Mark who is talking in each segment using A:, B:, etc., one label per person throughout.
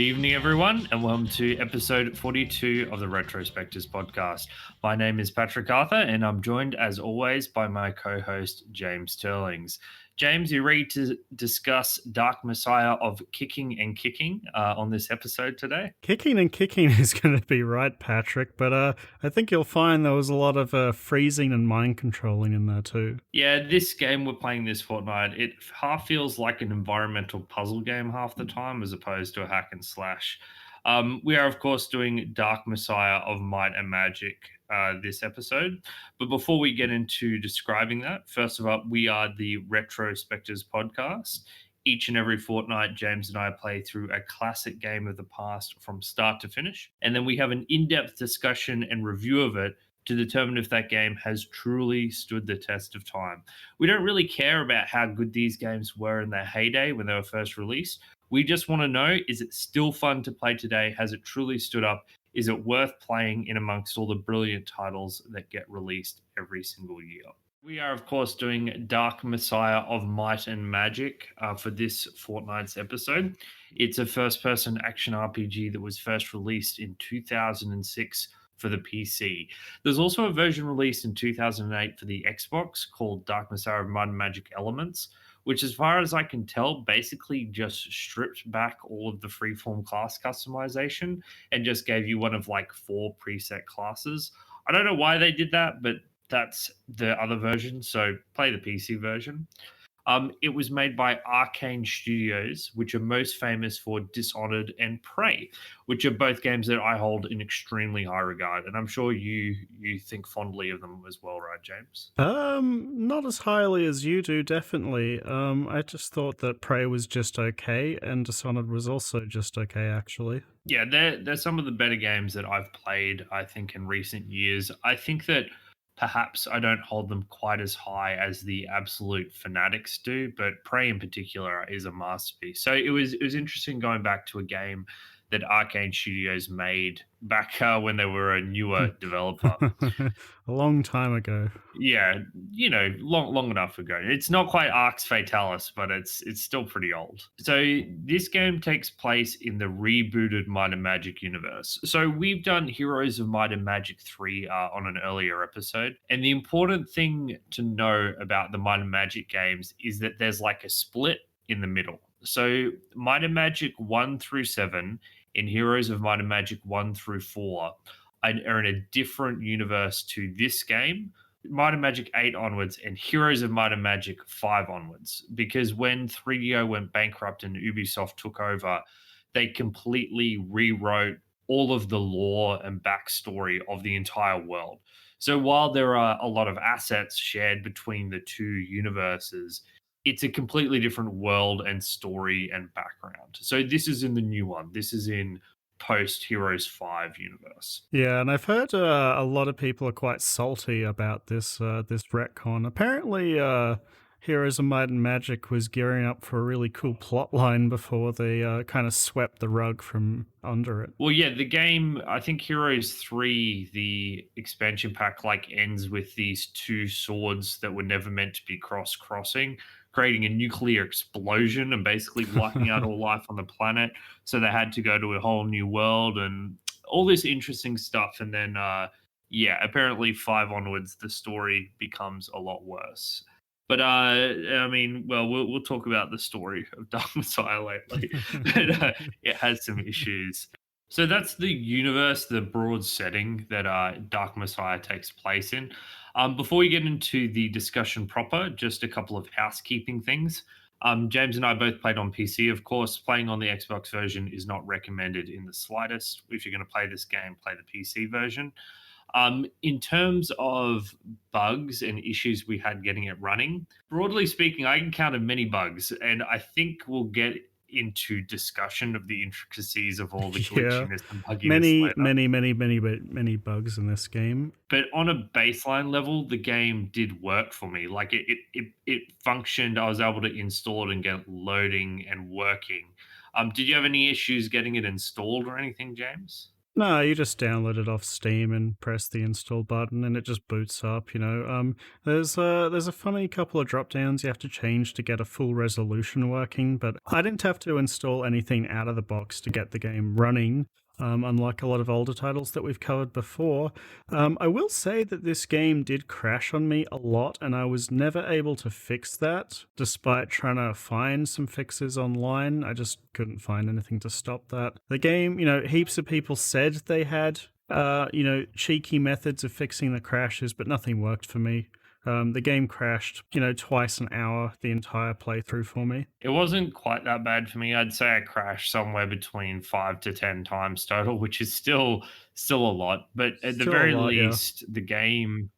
A: evening, everyone, and welcome to episode 42 of the Retrospectives podcast. My name is Patrick Arthur, and I'm joined, as always, by my co host, James Turlings. James, you ready to discuss Dark Messiah of Kicking and Kicking on this episode today?
B: Kicking and kicking is going to be right, Patrick, but I think you'll find there was a lot of freezing and mind controlling in there too.
A: Yeah, this game we're playing this fortnight, it half feels like an environmental puzzle game half the time as opposed to a hack and slash. We are, of course, doing Dark Messiah of Might and Magic this episode. But before we get into describing that, first of all, we are the Retrospectives podcast. Each and every fortnight, James and I play through a classic game of the past from start to finish. And then we have an in depth discussion and review of it to determine if that game has truly stood the test of time. We don't really care about how good these games were in their heyday when they were first released. We just want to know, is it still fun to play today? Has it truly stood up? Is it worth playing in amongst all the brilliant titles that get released every single year? We are, of course, doing Dark Messiah of Might and Magic for this fortnight's episode. It's a first person action RPG that was first released in 2006 for the PC. There's also a version released in 2008 for the Xbox called Dark Messiah of Might and Magic Elements, which, as far as I can tell, basically just stripped back all of the freeform class customization and just gave you one of like 4 preset classes. I don't know why they did that, but that's the other version. So play the PC version. It was made by Arkane Studios, which are most famous for Dishonored and Prey, which are both games that I hold in extremely high regard. And I'm sure you think fondly of them as well, right, James?
B: Not as highly as you do, definitely. I just thought that Prey was just okay, and Dishonored was also just okay, actually.
A: Yeah, they're some of the better games that I've played, I think, in recent years. I think that perhaps I don't hold them quite as high as the absolute fanatics do, but Prey in particular is a masterpiece. So it was interesting going back to a game that Arkane Studios made back when they were a newer developer.
B: A long time ago.
A: Yeah, long enough ago. It's not quite Arx Fatalis, but it's still pretty old. So this game takes place in the rebooted Might and Magic universe. So we've done Heroes of Might and Magic 3 on an earlier episode, and the important thing to know about the Might and Magic games is that there's like a split in the middle. So Might and Magic 1 through 7 in Heroes of Might and Magic 1 through 4 are in a different universe to this game, Might and Magic 8 onwards, and Heroes of Might and Magic 5 onwards. Because when 3DO went bankrupt and Ubisoft took over, they completely rewrote all of the lore and backstory of the entire world. So while there are a lot of assets shared between the two universes, it's a completely different world and story and background. So this is in the new one. This is in post Heroes 5 universe.
B: Yeah, and I've heard a lot of people are quite salty about this retcon. Apparently, Heroes of Might and Magic was gearing up for a really cool plot line before they kind of swept the rug from under it.
A: Well, yeah, the game, I think Heroes 3, the expansion pack, like ends with these two swords that were never meant to be crossing, creating a nuclear explosion and basically wiping out all life on the planet. So they had to go to a whole new world and all this interesting stuff. And then, yeah, apparently 5 onwards, the story becomes a lot worse. But I mean, well, we'll talk about the story of Dark Messiah lately. But it has some issues. So that's the universe, the broad setting that Dark Messiah takes place in. Before we get into the discussion proper, just a couple of housekeeping things. James and I both played on PC. Of course, playing on the Xbox version is not recommended in the slightest. If you're going to play this game, play the PC version. In terms of bugs and issues we had getting it running, broadly speaking, I encountered many bugs, and I think we'll get into discussion of the intricacies of all the glitchiness and bugginess later.
B: Many bugs in this game.
A: But on a baseline level, the game did work for me. Like it functioned. I was able to install it and get loading and working. Did you have any issues getting it installed or anything, James?
B: No, you just download it off Steam and press the install button, and it just boots up. There's a funny couple of drop downs you have to change to get a full resolution working, but I didn't have to install anything out of the box to get the game running. Unlike a lot of older titles that we've covered before. I will say that this game did crash on me a lot, and I was never able to fix that, despite trying to find some fixes online. I just couldn't find anything to stop that. The game, heaps of people said they had, cheeky methods of fixing the crashes, but nothing worked for me. The game crashed, twice an hour the entire playthrough for me.
A: It wasn't quite that bad for me. I'd say I crashed somewhere between 5 to 10 times total, which is still a lot. But at the
B: Still a
A: very
B: lot, yeah.
A: least, the game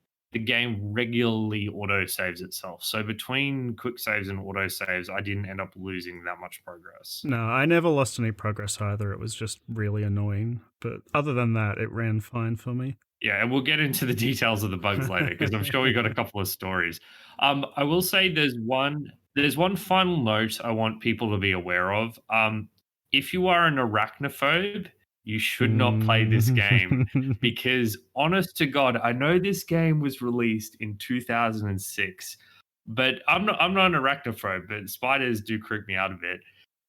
A: regularly auto saves itself. So between quick saves and auto saves, I didn't end up losing that much progress.
B: No, I never lost any progress either. It was just really annoying. But other than that, it ran fine for me.
A: Yeah, and we'll get into the details of the bugs later because I'm sure we got a couple of stories. I will say there's one final note I want people to be aware of. If you are an arachnophobe, you should not play this game
B: Mm.
A: because, honest to God, I know this game was released in 2006, but I'm not an arachnophobe, but spiders do creep me out a bit.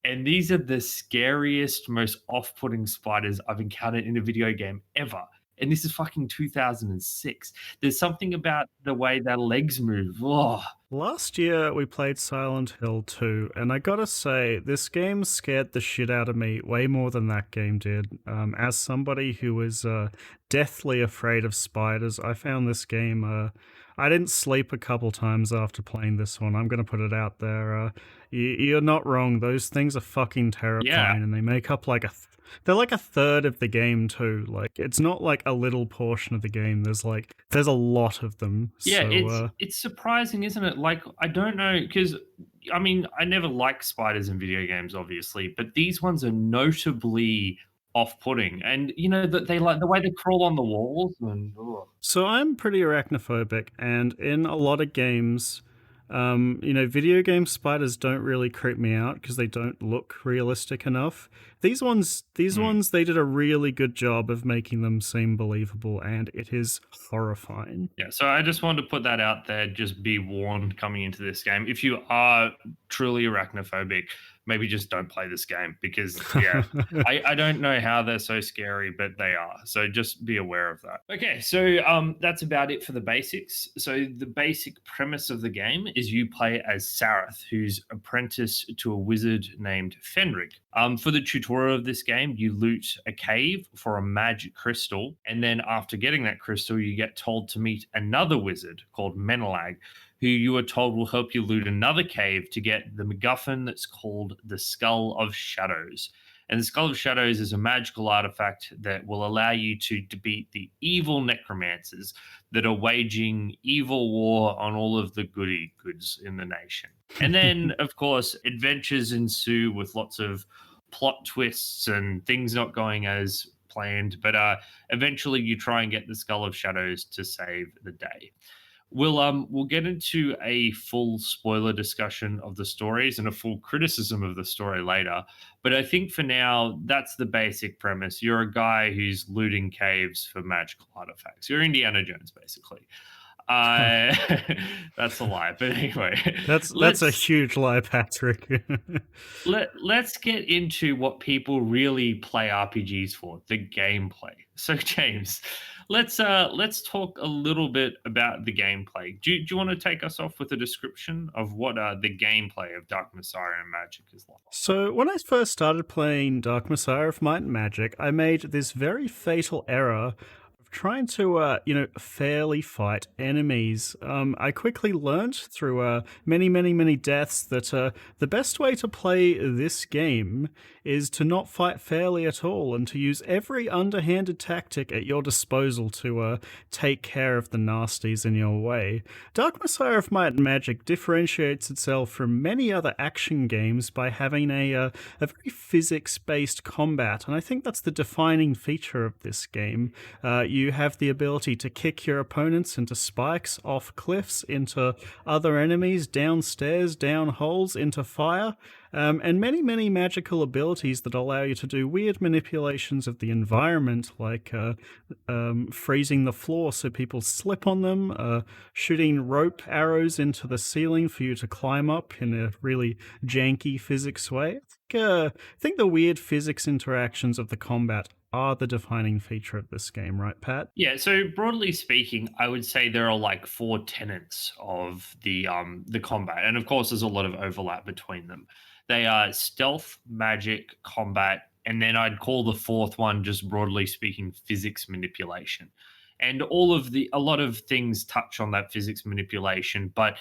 A: And these are the scariest, most off-putting spiders I've encountered in a video game ever. And this is fucking 2006. There's something about the way their legs move. Oh,
B: Last year, we played Silent Hill 2, and I gotta say, this game scared the shit out of me way more than that game did. As somebody who was deathly afraid of spiders, I found this game. I didn't sleep a couple times after playing this one. I'm gonna put it out there. You're not wrong. Those things are fucking
A: yeah.
B: terrifying, and they make up they're like a third of the game too. Like it's not like a little portion of the game. There's a lot of them.
A: Yeah,
B: So
A: it's surprising, isn't it? Like, I don't know, because I mean, I never like spiders in video games, obviously, but these ones are notably off-putting. And that they like the way they crawl on the walls and ugh.
B: So I'm pretty arachnophobic, and in a lot of games, video game spiders don't really creep me out because they don't look realistic enough.
A: Hmm.
B: These ones, they did a really good job of making them seem believable, and it is horrifying.
A: Yeah, so I just wanted to put that out there. Just be warned coming into this game. If you are truly arachnophobic, maybe just don't play this game because, yeah, I don't know how they're so scary, but they are. So just be aware of that. Okay, so that's about it for the basics. So the basic premise of the game is you play as Sareth, who's apprentice to a wizard named Fenrig. For the tutorial of this game, you loot a cave for a magic crystal, and then after getting that crystal, you get told to meet another wizard called Menelag, who you are told will help you loot another cave to get the MacGuffin that's called the Skull of Shadows. And the Skull of Shadows is a magical artifact that will allow you to defeat the evil necromancers that are waging evil war on all of the goody goods in the nation. And then, of course, adventures ensue with lots of plot twists and things not going as planned. But eventually, you try and get the Skull of Shadows to save the day. We'll get into a full spoiler discussion of the stories and a full criticism of the story later. But I think for now, that's the basic premise. You're a guy who's looting caves for magical artifacts. You're Indiana Jones, basically. Uh, that's a lie. But anyway,
B: That's a
A: let's
B: huge lie, Patrick.
A: let's get into what people really play RPGs for, the gameplay. So James, let's talk a little bit about the gameplay. Do you want to take us off with a description of what the gameplay of Dark Messiah and Magic is like?
B: So, when I first started playing Dark Messiah of Might and Magic, I made this very fatal error of trying to, fairly fight enemies. I quickly learnt through many, many, many deaths that the best way to play this game is to not fight fairly at all and to use every underhanded tactic at your disposal to take care of the nasties in your way. Dark Messiah of Might and Magic differentiates itself from many other action games by having a very physics based combat, and I think that's the defining feature of this game. you have the ability to kick your opponents into spikes, off cliffs, into other enemies, downstairs, down holes, into fire, and many, many magical abilities that allow you to do weird manipulations of the environment, like freezing the floor so people slip on them, shooting rope arrows into the ceiling for you to climb up in a really janky physics way. I think the weird physics interactions of the combat are the defining feature of this game, right, Pat?
A: Yeah, so broadly speaking, I would say there are like four tenets of the combat, and of course, there's a lot of overlap between them. They are stealth, magic, combat, and then I'd call the fourth one, just broadly speaking, physics manipulation. And a lot of things touch on that physics manipulation, but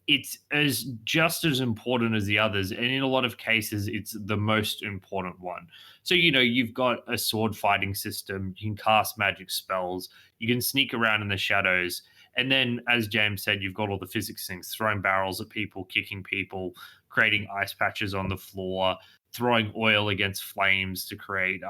A: it's as just as important as the others, and in a lot of cases, it's the most important one. So, you've got a sword fighting system, you can cast magic spells, you can sneak around in the shadows. And then, as James said, you've got all the physics things, throwing barrels at people, kicking people, creating ice patches on the floor, throwing oil against flames to create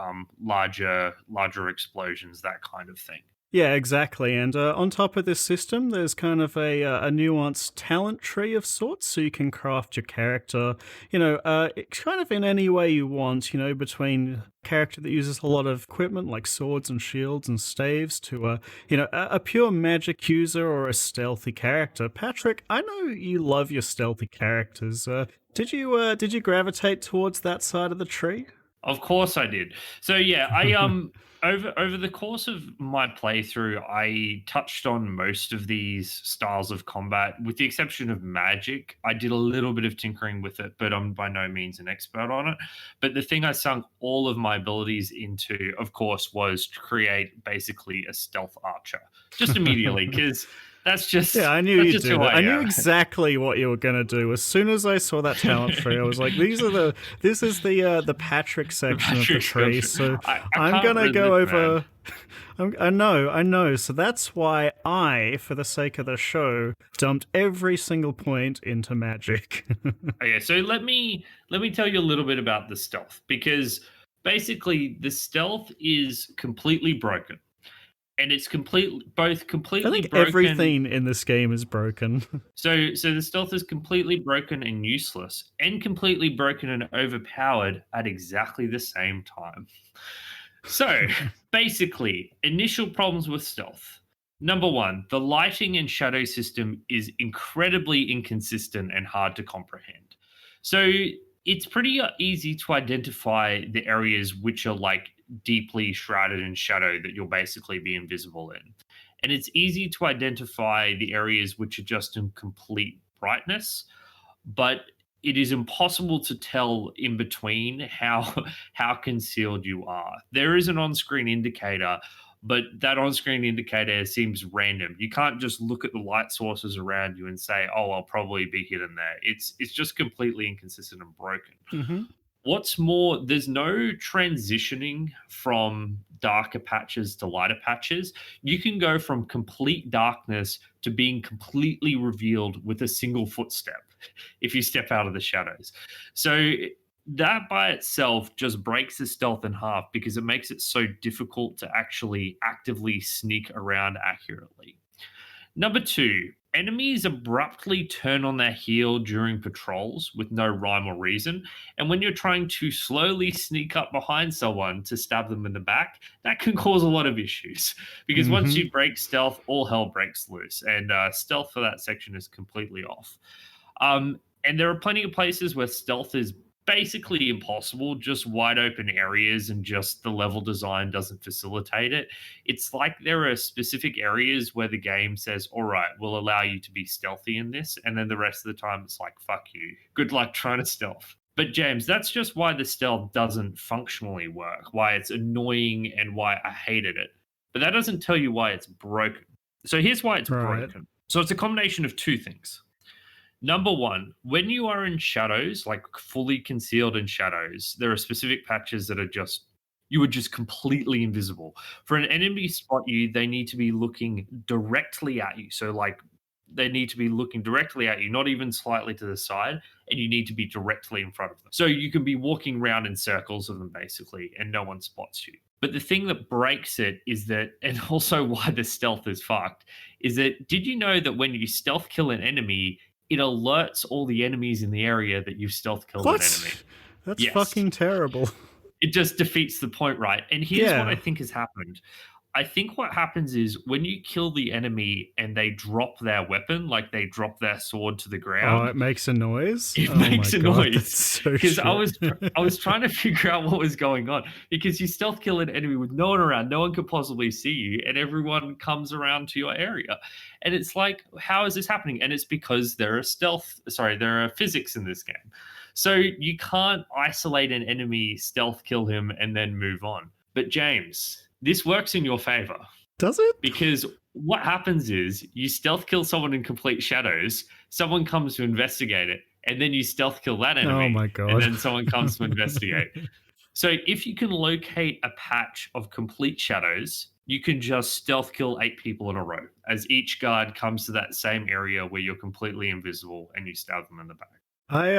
A: larger explosions, that kind of thing.
B: Yeah, exactly. And on top of this system, there's kind of a nuanced talent tree of sorts, so you can craft your character, kind of in any way you want, between a character that uses a lot of equipment like swords and shields and staves to, a pure magic user or a stealthy character. Patrick, I know you love your stealthy characters. Did you gravitate towards that side of the tree?
A: Of course I did. So yeah, I over the course of my playthrough, I touched on most of these styles of combat, with the exception of magic. I did a little bit of tinkering with it, but I'm by no means an expert on it. But the thing I sunk all of my abilities into, of course, was to create basically a stealth archer just immediately, because
B: Yeah, I knew
A: that's
B: you'd
A: just
B: do
A: who
B: that.
A: I
B: I knew
A: am.
B: exactly what you were gonna do. As soon as I saw that talent tree, I was like, this is the Patrick
A: The
B: section of the
A: Patrick
B: tree.
A: section.
B: So
A: I
B: I'm
A: can't
B: gonna go
A: resist, man.
B: over. I know. So that's why I, for the sake of the show, dumped every single point into magic.
A: Okay, so let me tell you a little bit about the stealth, because basically the stealth is completely broken, and it's
B: I
A: completely
B: think
A: broken.
B: everything in this game is broken.
A: So the stealth is completely broken and useless, and completely broken and overpowered at exactly the same time. So basically, initial problems with stealth. Number one, the lighting and shadow system is incredibly inconsistent and hard to comprehend. So it's pretty easy to identify the areas which are like deeply shrouded in shadow that you'll basically be invisible in. And it's easy to identify the areas which are just in complete brightness, but it is impossible to tell in between how how concealed you are. There is an on-screen indicator, but that on-screen indicator seems random. You can't just look at the light sources around you and say, "Oh, I'll probably be hidden there." It's just completely inconsistent and broken.
B: Hmm.
A: What's more, there's no transitioning from darker patches to lighter patches. You can go from complete darkness to being completely revealed with a single footstep if you step out of the shadows. So that by itself just breaks the stealth in half, because it makes it so difficult to actually actively sneak around accurately. Number two, enemies abruptly turn on their heel during patrols with no rhyme or reason. And when you're trying to slowly sneak up behind someone to stab them in the back, that can cause a lot of issues. Because once
B: Hmm.
A: you break stealth, all hell breaks loose. And stealth for that section is completely off. And there are plenty of places where stealth is basically impossible, just wide open areas, and just the level design doesn't facilitate it. It's like there are specific areas where the game says, all right, we'll allow you to be stealthy in this. And then the rest of the time, it's like, fuck you. Good luck trying to stealth. But James, that's just why the stealth doesn't functionally work, why it's annoying and why I hated it. But that doesn't tell you why it's broken. So here's why it's
B: Right.
A: broken. So it's a combination of two things. Number one, when you are in shadows, like fully concealed in shadows, there are specific patches that are just, you are just completely invisible. For an enemy to spot you, they need to be looking directly at you. So, like, they need to be looking directly at you, not even slightly to the side, and you need to be directly in front of them. So you can be walking around in circles of them basically, and no one spots you. But the thing that breaks it is that, and also why the stealth is fucked, is that did you know that when you stealth kill an enemy, it alerts all the enemies in the area that you've stealth killed an enemy?
B: What? That's
A: Yes.
B: fucking terrible.
A: It just defeats the point, right? And here's what I
B: Yeah.
A: think has happened. I think what happens is when you kill the enemy and they drop their weapon, like they drop their sword to the
B: Oh,
A: ground,
B: it makes a noise?
A: it
B: Oh my
A: makes a
B: god, that's
A: noise
B: so
A: because
B: shit.
A: I was trying to figure out what was going on because you stealth kill an enemy with no one around, no one could possibly see you, and everyone comes around to your area, and it's like, how is this happening? And it's because there are physics in this game, so you can't isolate an enemy, stealth kill him, and then move on. But James, this works in your favor
B: Does it?
A: because what happens is you stealth kill someone in complete shadows, someone comes to investigate it, and then you stealth kill that
B: Oh
A: enemy,
B: my
A: and
B: god.
A: then someone comes to investigate. So if you can locate a patch of complete shadows, you can just stealth kill 8 people in a row as each guard comes to that same area where you're completely invisible and you stab them in the back.
B: I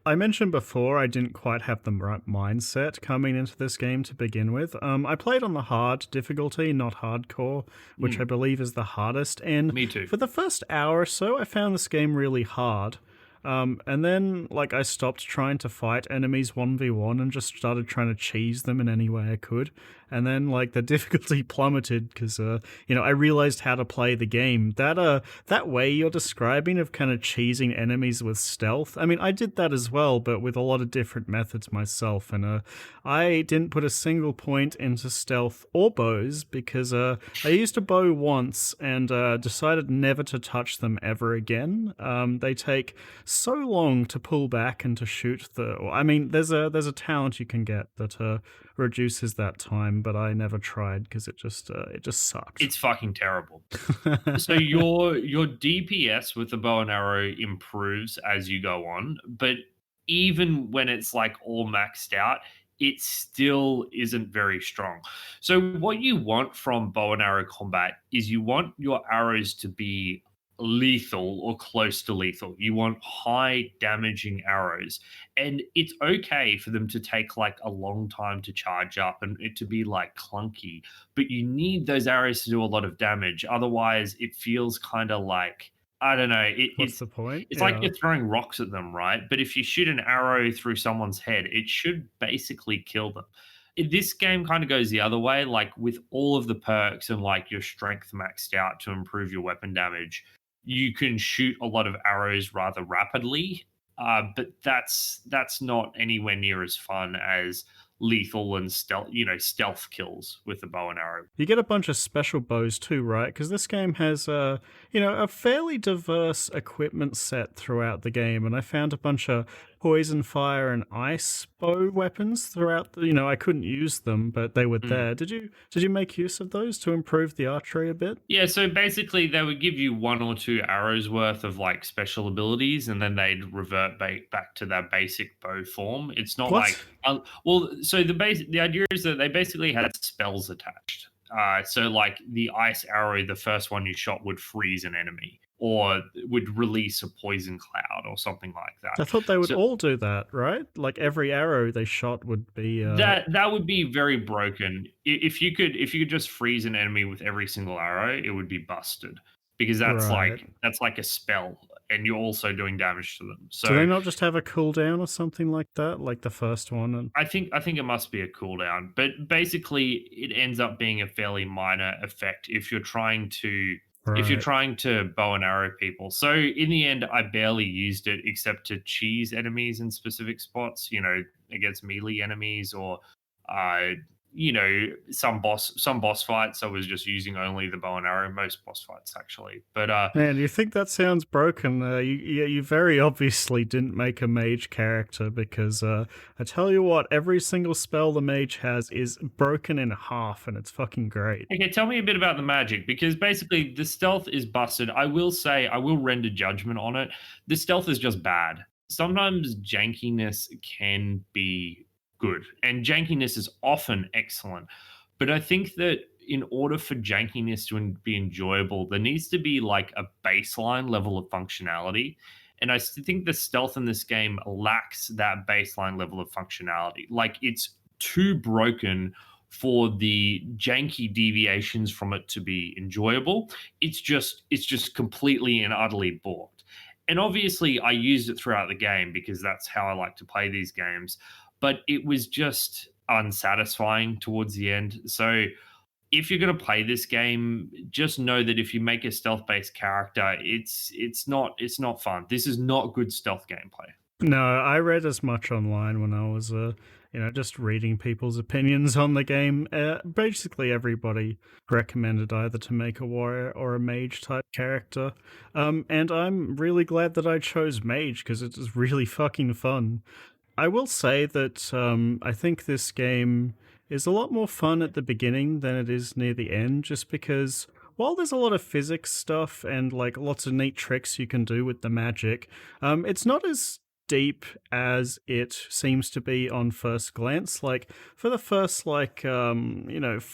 B: I mentioned before I didn't quite have the right mindset coming into this game to begin with. I played on the hard difficulty, not hardcore, which I
A: Mm,
B: believe is the hardest. And
A: me too.
B: for the first hour or so, I found this game really hard. And then, like, I stopped trying to fight enemies 1v1 and just started trying to cheese them in any way I could. And then, like, the difficulty plummeted because, I realized how to play the game. That way you're describing of kind of cheesing enemies with stealth. I mean, I did that as well, but with a lot of different methods myself. And I didn't put a single point into stealth or bows because I used a bow once and decided never to touch them ever again. They take so long to pull back and to shoot the. I mean, there's a talent you can get that reduces that time, but I never tried because it just sucked.
A: It's fucking terrible. So your DPS with the bow and arrow improves as you go on, but even when it's like all maxed out, it still isn't very strong. So what you want from bow and arrow combat is you want your arrows to be lethal or close to lethal. You want high damaging arrows. And it's okay for them to take like a long time to charge up and it to be like clunky, but you need those arrows to do a lot of damage. Otherwise, it feels kind of like, I don't know.
B: What's the point?
A: It's like
B: Yeah.
A: you're throwing rocks at them, right? But if you shoot an arrow through someone's head, it should basically kill them. This game kind of goes the other way, like with all of the perks and like your strength maxed out to improve your weapon damage, you can shoot a lot of arrows rather rapidly. But that's not anywhere near as fun as lethal and stealth kills with the bow and arrow.
B: You get a bunch of special bows too, right? Because this game has, a fairly diverse equipment set throughout the game, and I found a bunch of poison, fire, and ice bow weapons throughout. I couldn't use them, but they were
A: Mm.
B: there. Did you make use of those to improve the archery a bit?
A: Yeah, so basically they would give you one or two arrows worth of like special abilities, and then they'd revert back to their basic bow form. It's not like,
B: What?
A: so the idea is that they basically had spells attached. So like the ice arrow, the first one you shot would freeze an enemy, or would release a poison cloud, or something like that.
B: I thought they would
A: So
B: all do that, right? Like every arrow they shot would be.
A: that would be very broken. If you could just freeze an enemy with every single arrow, it would be busted because
B: Right.
A: that's like a spell, and you're also doing damage to them.
B: Do they
A: So
B: not just have a cooldown or something like that, like the first one? And
A: I think it must be a cooldown, but basically it ends up being a fairly minor effect if you're
B: right.
A: trying to bow and arrow people. So in the end, I barely used it except to cheese enemies in specific spots, against melee enemies or uh some boss fights. I was just using only the bow and arrow, most boss fights actually. But
B: Man, you think that sounds broken? You very obviously didn't make a mage character because I tell you what, every single spell the mage has is broken in half, and it's fucking great.
A: okay, tell me a bit about the magic because basically the stealth is busted. I will say, I will render judgment on it. The stealth is just bad. Sometimes jankiness can be good, and jankiness is often excellent. But I think that in order for jankiness to be enjoyable, there needs to be like a baseline level of functionality. And think the stealth in this game lacks that baseline level of functionality. Like it's too broken for the janky deviations from it to be enjoyable. It's just completely and utterly borked. And obviously I used it throughout the game because that's how I like to play these games, but it was just unsatisfying towards the end. So if you're going to play this game, just know that if you make a stealth-based character, it's not fun. This is not good stealth gameplay.
B: No, I read as much online when I was, just reading people's opinions on the game. Basically, everybody recommended either to make a warrior or a mage type character. And I'm really glad that I chose mage because it is really fucking fun. I will say that I think this game is a lot more fun at the beginning than it is near the end, just because while there's a lot of physics stuff and like lots of neat tricks you can do with the magic, it's not as deep as it seems to be on first glance. Like for the first 4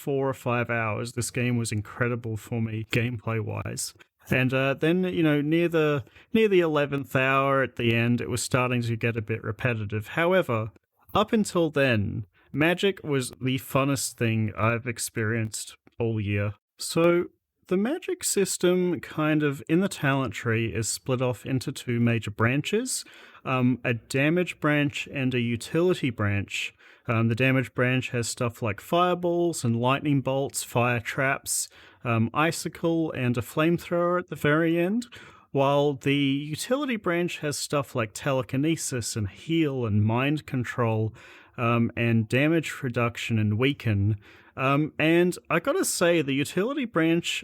B: or 5 hours, this game was incredible for me gameplay wise. And then, near the 11th hour at the end, it was starting to get a bit repetitive. However, up until then, Magic was the funnest thing I've experienced all year. So, the Magic system, kind of in the talent tree, is split off into two major branches, a damage branch and a utility branch. The damage branch has stuff like fireballs and lightning bolts, fire traps, icicle, and a flamethrower at the very end, while the utility branch has stuff like telekinesis and heal and mind control, and damage reduction and weaken. And I gotta say, the utility branch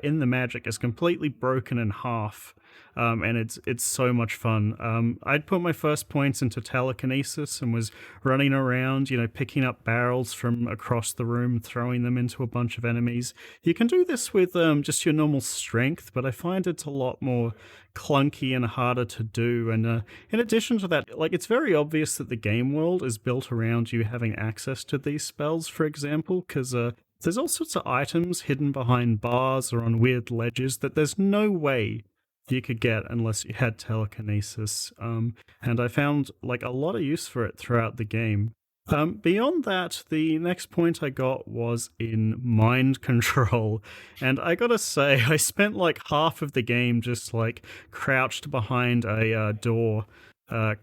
B: in the Magic is completely broken in half. And it's so much fun. I'd put my first points into telekinesis and was running around, picking up barrels from across the room, throwing them into a bunch of enemies. You can do this with just your normal strength, but I find it's a lot more clunky and harder to do. And in addition to that, like it's very obvious that the game world is built around you having access to these spells, for example, because there's all sorts of items hidden behind bars or on weird ledges that there's no way you could get unless you had telekinesis. And I found like a lot of use for it throughout the game. Beyond that, the next point I got was in mind control. And I gotta say, I spent like half of the game just like crouched behind a door,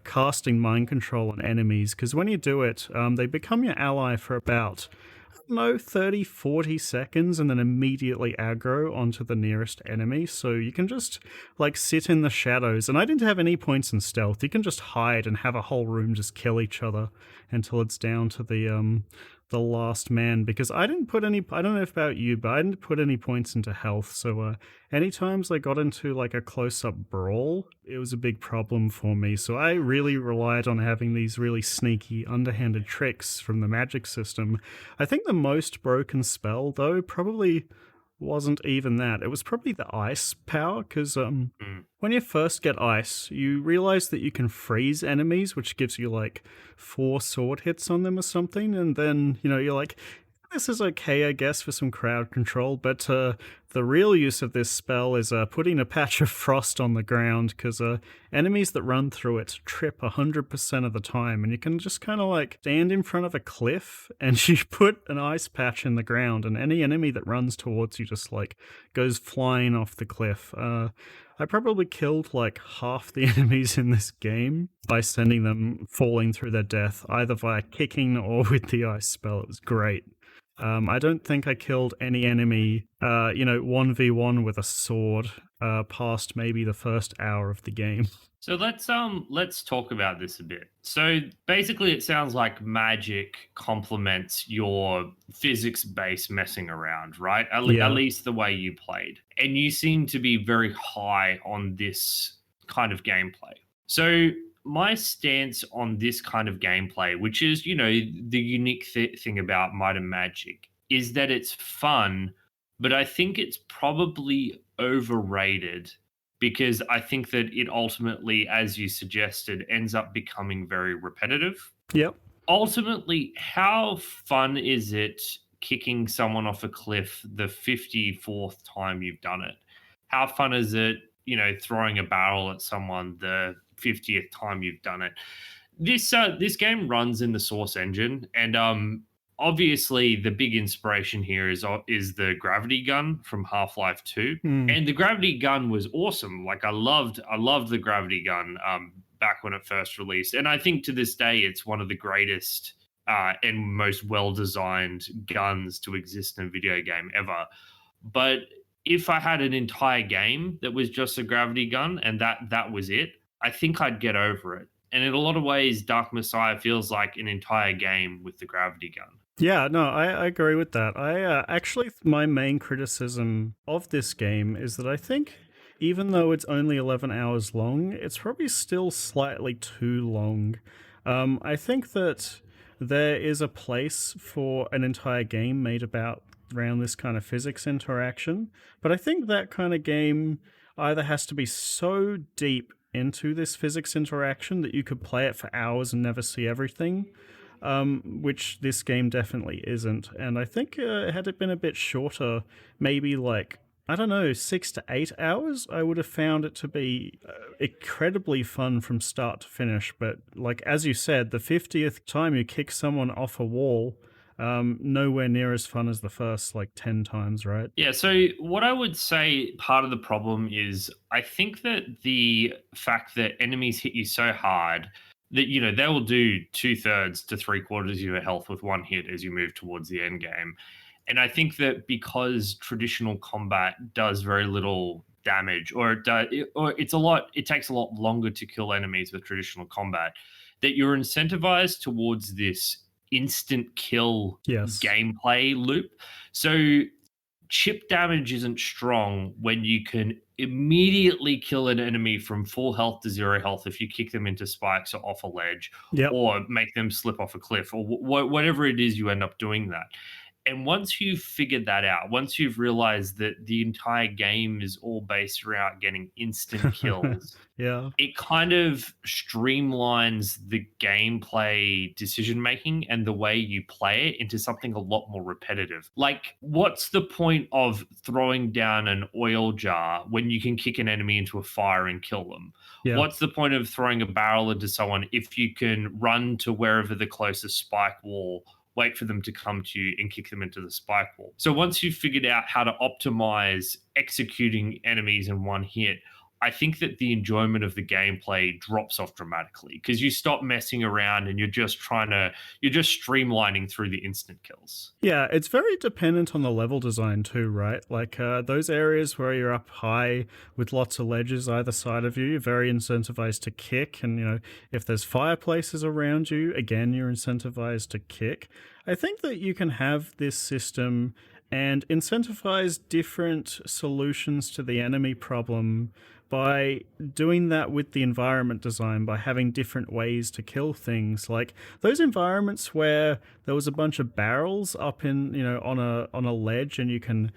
B: casting mind control on enemies. Because when you do it, they become your ally for about 30, 40 seconds and then immediately aggro onto the nearest enemy. So you can just like sit in the shadows. And I didn't have any points in stealth. You can just hide and have a whole room just kill each other until it's down to the last man, because I didn't put any, I don't know about you, but I didn't put any points into health. So any times I got into like a close-up brawl, it was a big problem for me. So I really relied on having these really sneaky underhanded tricks from the magic system. I think the most broken spell though probably wasn't even that. It was probably the ice power, because when you first get ice, you realize that you can freeze enemies, which gives you like 4 sword hits on them or something, and then, you're like, this is okay, I guess, for some crowd control, but the real use of this spell is putting a patch of frost on the ground, because enemies that run through it trip 100% of the time, and you can just kind of like stand in front of a cliff and you put an ice patch in the ground, and any enemy that runs towards you just like goes flying off the cliff. I probably killed like half the enemies in this game by sending them falling through their death, either via kicking or with the ice spell. It was great. I don't think I killed any enemy, 1v1 with a sword, past maybe the first hour of the game.
A: So let's talk about this a bit. So basically it sounds like magic complements your physics-based messing around, right? At
B: Yeah.
A: least the way you played. And you seem to be very high on this kind of gameplay. So my stance on this kind of gameplay, which is, the unique thing about Might and Magic, is that it's fun, but I think it's probably overrated because I think that it ultimately, as you suggested, ends up becoming very repetitive.
B: Yep.
A: Ultimately, how fun is it kicking someone off a cliff the 54th time you've done it? How fun is it, throwing a barrel at someone the 50th time you've done it? This game runs in the Source engine, and obviously the big inspiration here is the gravity gun from Half-Life 2.
B: Hmm.
A: And the gravity gun was awesome. Like I loved the gravity gun back when it first released. And I think to this day it's one of the greatest and most well-designed guns to exist in a video game ever. But if I had an entire game that was just a gravity gun and that was it, I think I'd get over it. And in a lot of ways, Dark Messiah feels like an entire game with the gravity gun.
B: Yeah, no, I agree with that. My main criticism of this game is that I think even though it's only 11 hours long, it's probably still slightly too long. I think that there is a place for an entire game made about around this kind of physics interaction, but I think that kind of game either has to be so deep into this physics interaction that you could play it for hours and never see everything, which this game definitely isn't. And I think had it been a bit shorter, maybe like, I don't know, 6 to 8 hours, I would have found it to be incredibly fun from start to finish. But like as you said, the 50th time you kick someone off a wall, nowhere near as fun as the first like 10 times, right?
A: Yeah, so what I would say part of the problem is I think that the fact that enemies hit you so hard that they will do 2/3 to 3/4 of your health with one hit as you move towards the end game. And I think that because traditional combat does very little damage, or it takes a lot longer to kill enemies with traditional combat, that you're incentivized towards this instant kill
B: Yes.
A: gameplay loop. So chip damage isn't strong when you can immediately kill an enemy from full health to zero health if you kick them into spikes or off a ledge
B: Yep.
A: or make them slip off a cliff or whatever it is you end up doing that. And once you've figured that out, once you've realized that the entire game is all based around getting instant kills,
B: Yeah.
A: it kind of streamlines the gameplay decision making and the way you play it into something a lot more repetitive. Like, what's the point of throwing down an oil jar when you can kick an enemy into a fire and kill them?
B: Yeah.
A: What's the point of throwing a barrel into someone if you can run to wherever the closest spike wall, wait for them to come to you and kick them into the spike wall? So once you've figured out how to optimize executing enemies in one hit, I think that the enjoyment of the gameplay drops off dramatically because you stop messing around and you're just streamlining through the instant kills.
B: Yeah, it's very dependent on the level design too, right? Like those areas where you're up high with lots of ledges either side of you, you're very incentivized to kick. And, if there's fireplaces around you, again, you're incentivized to kick. I think that you can have this system and incentivize different solutions to the enemy problem by doing that with the environment design, by having different ways to kill things. Like those environments where there was a bunch of barrels up in, on a ledge, and you can,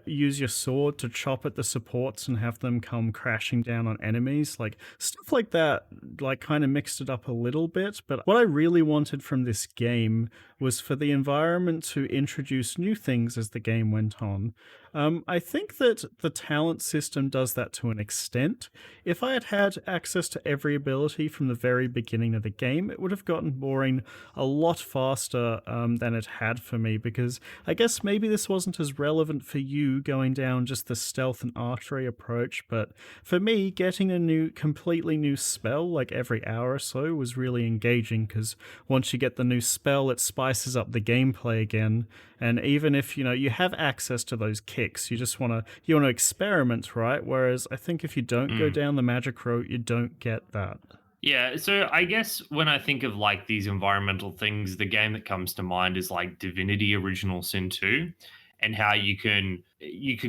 B: use your sword to chop at the supports and have them come crashing down on enemies. Like stuff like that, like kind of mixed it up a little bit. But what I really wanted from this game was for the environment to introduce new things as the game went on. I think that the talent system does that to an extent. If I had had access to every ability from the very beginning of the game, it would have gotten boring a lot faster than it had for me, because I guess maybe this wasn't as relevant for you going down just the stealth and archery approach, but for me, getting a completely new spell like every hour or so was really engaging, because once you get the new spell, it spices up the gameplay again. And even if you have access to those kicks, you want to experiment, right? Whereas I think if you don't go
A: Mm.
B: down the magic route, you don't get that.
A: Yeah, so I guess when I think of like these environmental things, the game that comes to mind is like Divinity Original Sin 2 and how you can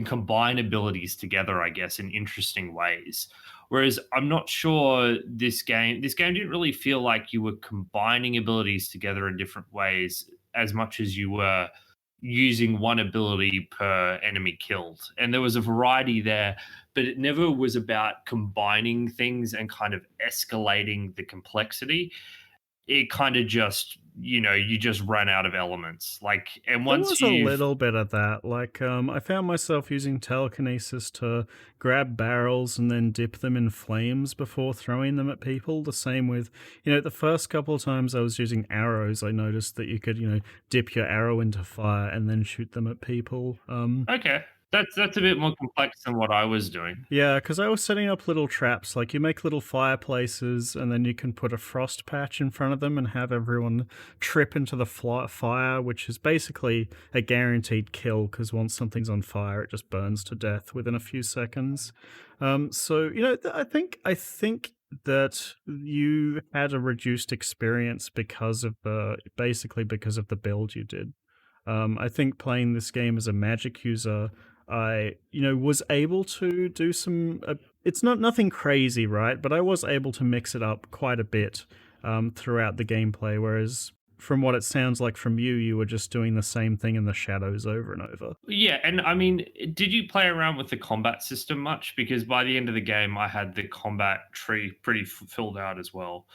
A: combine abilities together, I guess, in interesting ways. Whereas I'm not sure this game didn't really feel like you were combining abilities together in different ways as much as you were using one ability per enemy killed. And there was a variety there, but it never was about combining things and kind of escalating the complexity. it kind of just, you just run out of elements. Like, and
B: There
A: once
B: was a
A: you've
B: little bit of that. Like, I found myself using telekinesis to grab barrels and then dip them in flames before throwing them at people. The same with, the first couple of times I was using arrows, I noticed that you could, dip your arrow into fire and then shoot them at people.
A: okay, that's a bit more complex than what I was doing.
B: Yeah, because I was setting up little traps. Like you make little fireplaces, and then you can put a frost patch in front of them and have everyone trip into the fire, which is basically a guaranteed kill. Because once something's on fire, it just burns to death within a few seconds. So I think that you had a reduced experience because of basically because of the build you did. I think playing this game as a magic user, I, was able to do some. It's not nothing crazy, right? But I was able to mix it up quite a bit throughout the gameplay. Whereas, from what it sounds like from you, you were just doing the same thing in the shadows over and over.
A: Yeah, and I mean, did you play around with the combat system much? Because by the end of the game, I had the combat tree pretty filled out as well.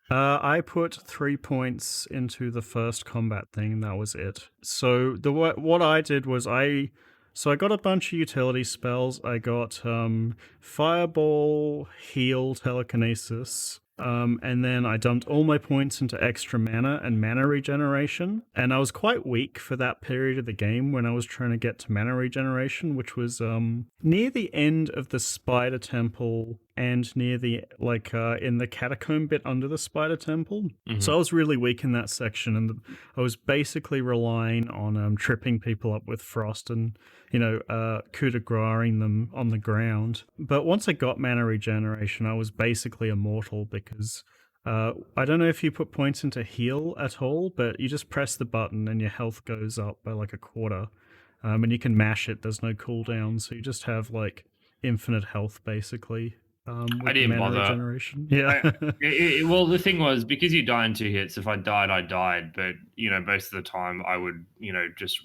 B: I put 3 points into the first combat thing, and that was it. So what I did was I got a bunch of utility spells. I got Fireball, Heal, Telekinesis, and then I dumped all my points into extra mana and mana regeneration. And I was quite weak for that period of the game when I was trying to get to mana regeneration, which was near the end of the Spider Temple and near the in the catacomb bit under the Spider Temple. So I was really weak in that section, and I was basically relying on tripping people up with frost and coup de graceing them on the ground. But once I got mana regeneration, I was basically immortal because I don't know if you put points into heal at all, but you just press the button and your health goes up by like a quarter. And you can mash it, there's no cooldown, so you just have like infinite health basically.
A: I
B: With the
A: didn't
B: mana
A: bother.
B: regeneration. Yeah.
A: Well, the thing was, because you die in 2 hits. If I died, I died. But most of the time, I would just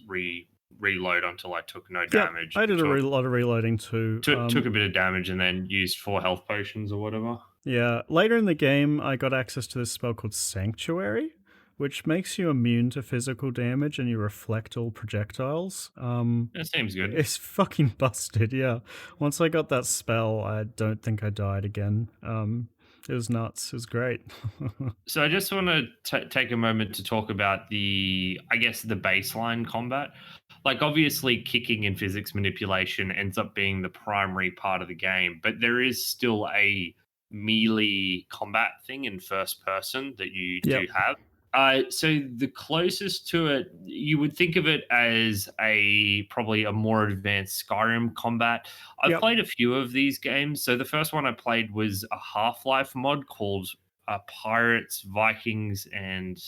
A: reload until I took no
B: Yeah,
A: damage.
B: I did a lot of reloading too.
A: Took a bit of damage and then used 4 health potions or whatever.
B: Yeah, later in the game, I got access to this spell called Sanctuary, which makes you immune to physical damage and you reflect all projectiles.
A: That seems good.
B: It's fucking busted, yeah. Once I got that spell, I don't think I died again. It was nuts. It was great.
A: So I just want to take a moment to talk about I guess, the baseline combat. Like, obviously, kicking and physics manipulation ends up being the primary part of the game, but there is still a melee combat thing in first person that you
B: Yep.
A: do have. So the closest to it, you would think of it as probably a more advanced Skyrim combat. I've
B: Yep.
A: played a few of these games. So the first one I played was a Half-Life mod called Pirates, Vikings, and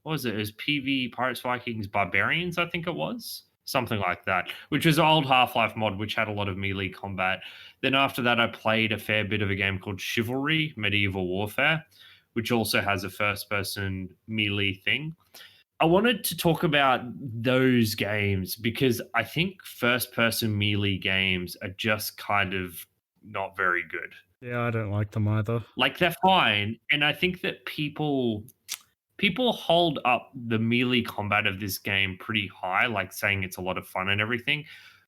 A: what was it? It was PV Pirates, Vikings, Barbarians, I think it was. Something like that, which was an old Half-Life mod, which had a lot of melee combat. Then after that, I played a fair bit of a game called Chivalry, Medieval Warfare, which also has a first person melee thing. I wanted to talk about those games because I think first person melee games are just kind of not very good.
B: Yeah, I don't like them either.
A: Like, they're fine, and I think that people hold up the melee combat of this game pretty high, like saying it's a lot of fun and everything,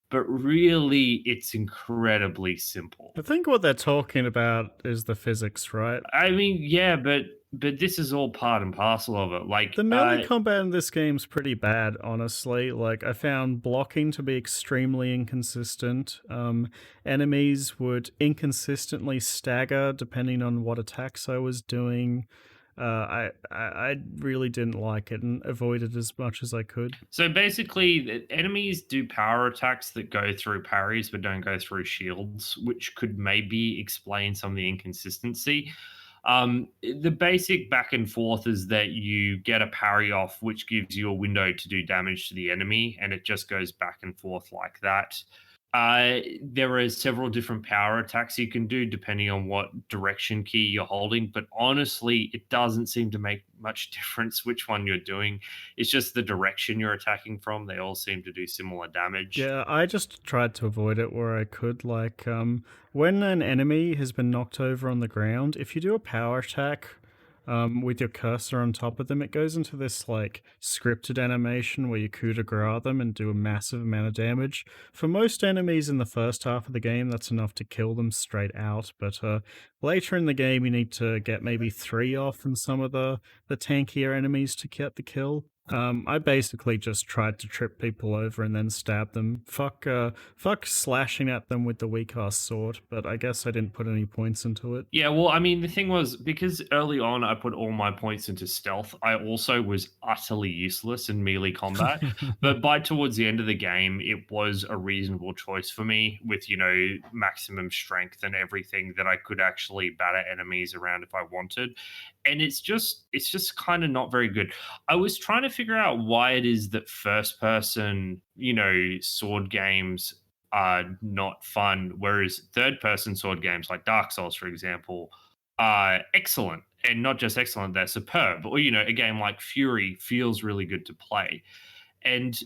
A: but really it's incredibly simple.
B: I think what they're talking about is the physics, right?
A: I mean, yeah, but this is all part and parcel of it. Like,
B: The melee combat in this game's pretty bad, honestly. Like, I found blocking to be extremely inconsistent. Enemies would inconsistently stagger depending on what attacks I was doing. I really didn't like it and avoided as much as I could.
A: So basically, the enemies do power attacks that go through parries but don't go through shields, which could maybe explain some of the inconsistency. The basic back and forth is that you get a parry off, which gives you a window to do damage to the enemy, and it just goes back and forth like that. There are several different power attacks you can do depending on what direction key you're holding, but honestly, it doesn't seem to make much difference which one you're doing. It's just the direction you're attacking from. They all seem to do similar damage.
B: Yeah, I just tried to avoid it where I could. When an enemy has been knocked over on the ground, if you do a power attack, with your cursor on top of them, it goes into this like scripted animation where you coup de grace them and do a massive amount of damage. For most enemies in the first half of the game, that's enough to kill them straight out. But later in the game, you need to get maybe three off from some of the tankier enemies to get the kill. I basically just tried to trip people over and then stab them. Fuck slashing at them with the weak ass sword, but I guess I didn't put any points into it.
A: Yeah, well, I mean, the thing was because early on I put all my points into stealth, I also was utterly useless in melee combat. But by towards the end of the game, it was a reasonable choice for me with, maximum strength and everything that I could actually batter enemies around if I wanted. And it's just kind of not very good. I was trying to figure out why it is that first person, sword games are not fun, whereas third person sword games like Dark Souls, for example, are excellent. And not just excellent, they're superb. Or, a game like Fury feels really good to play. And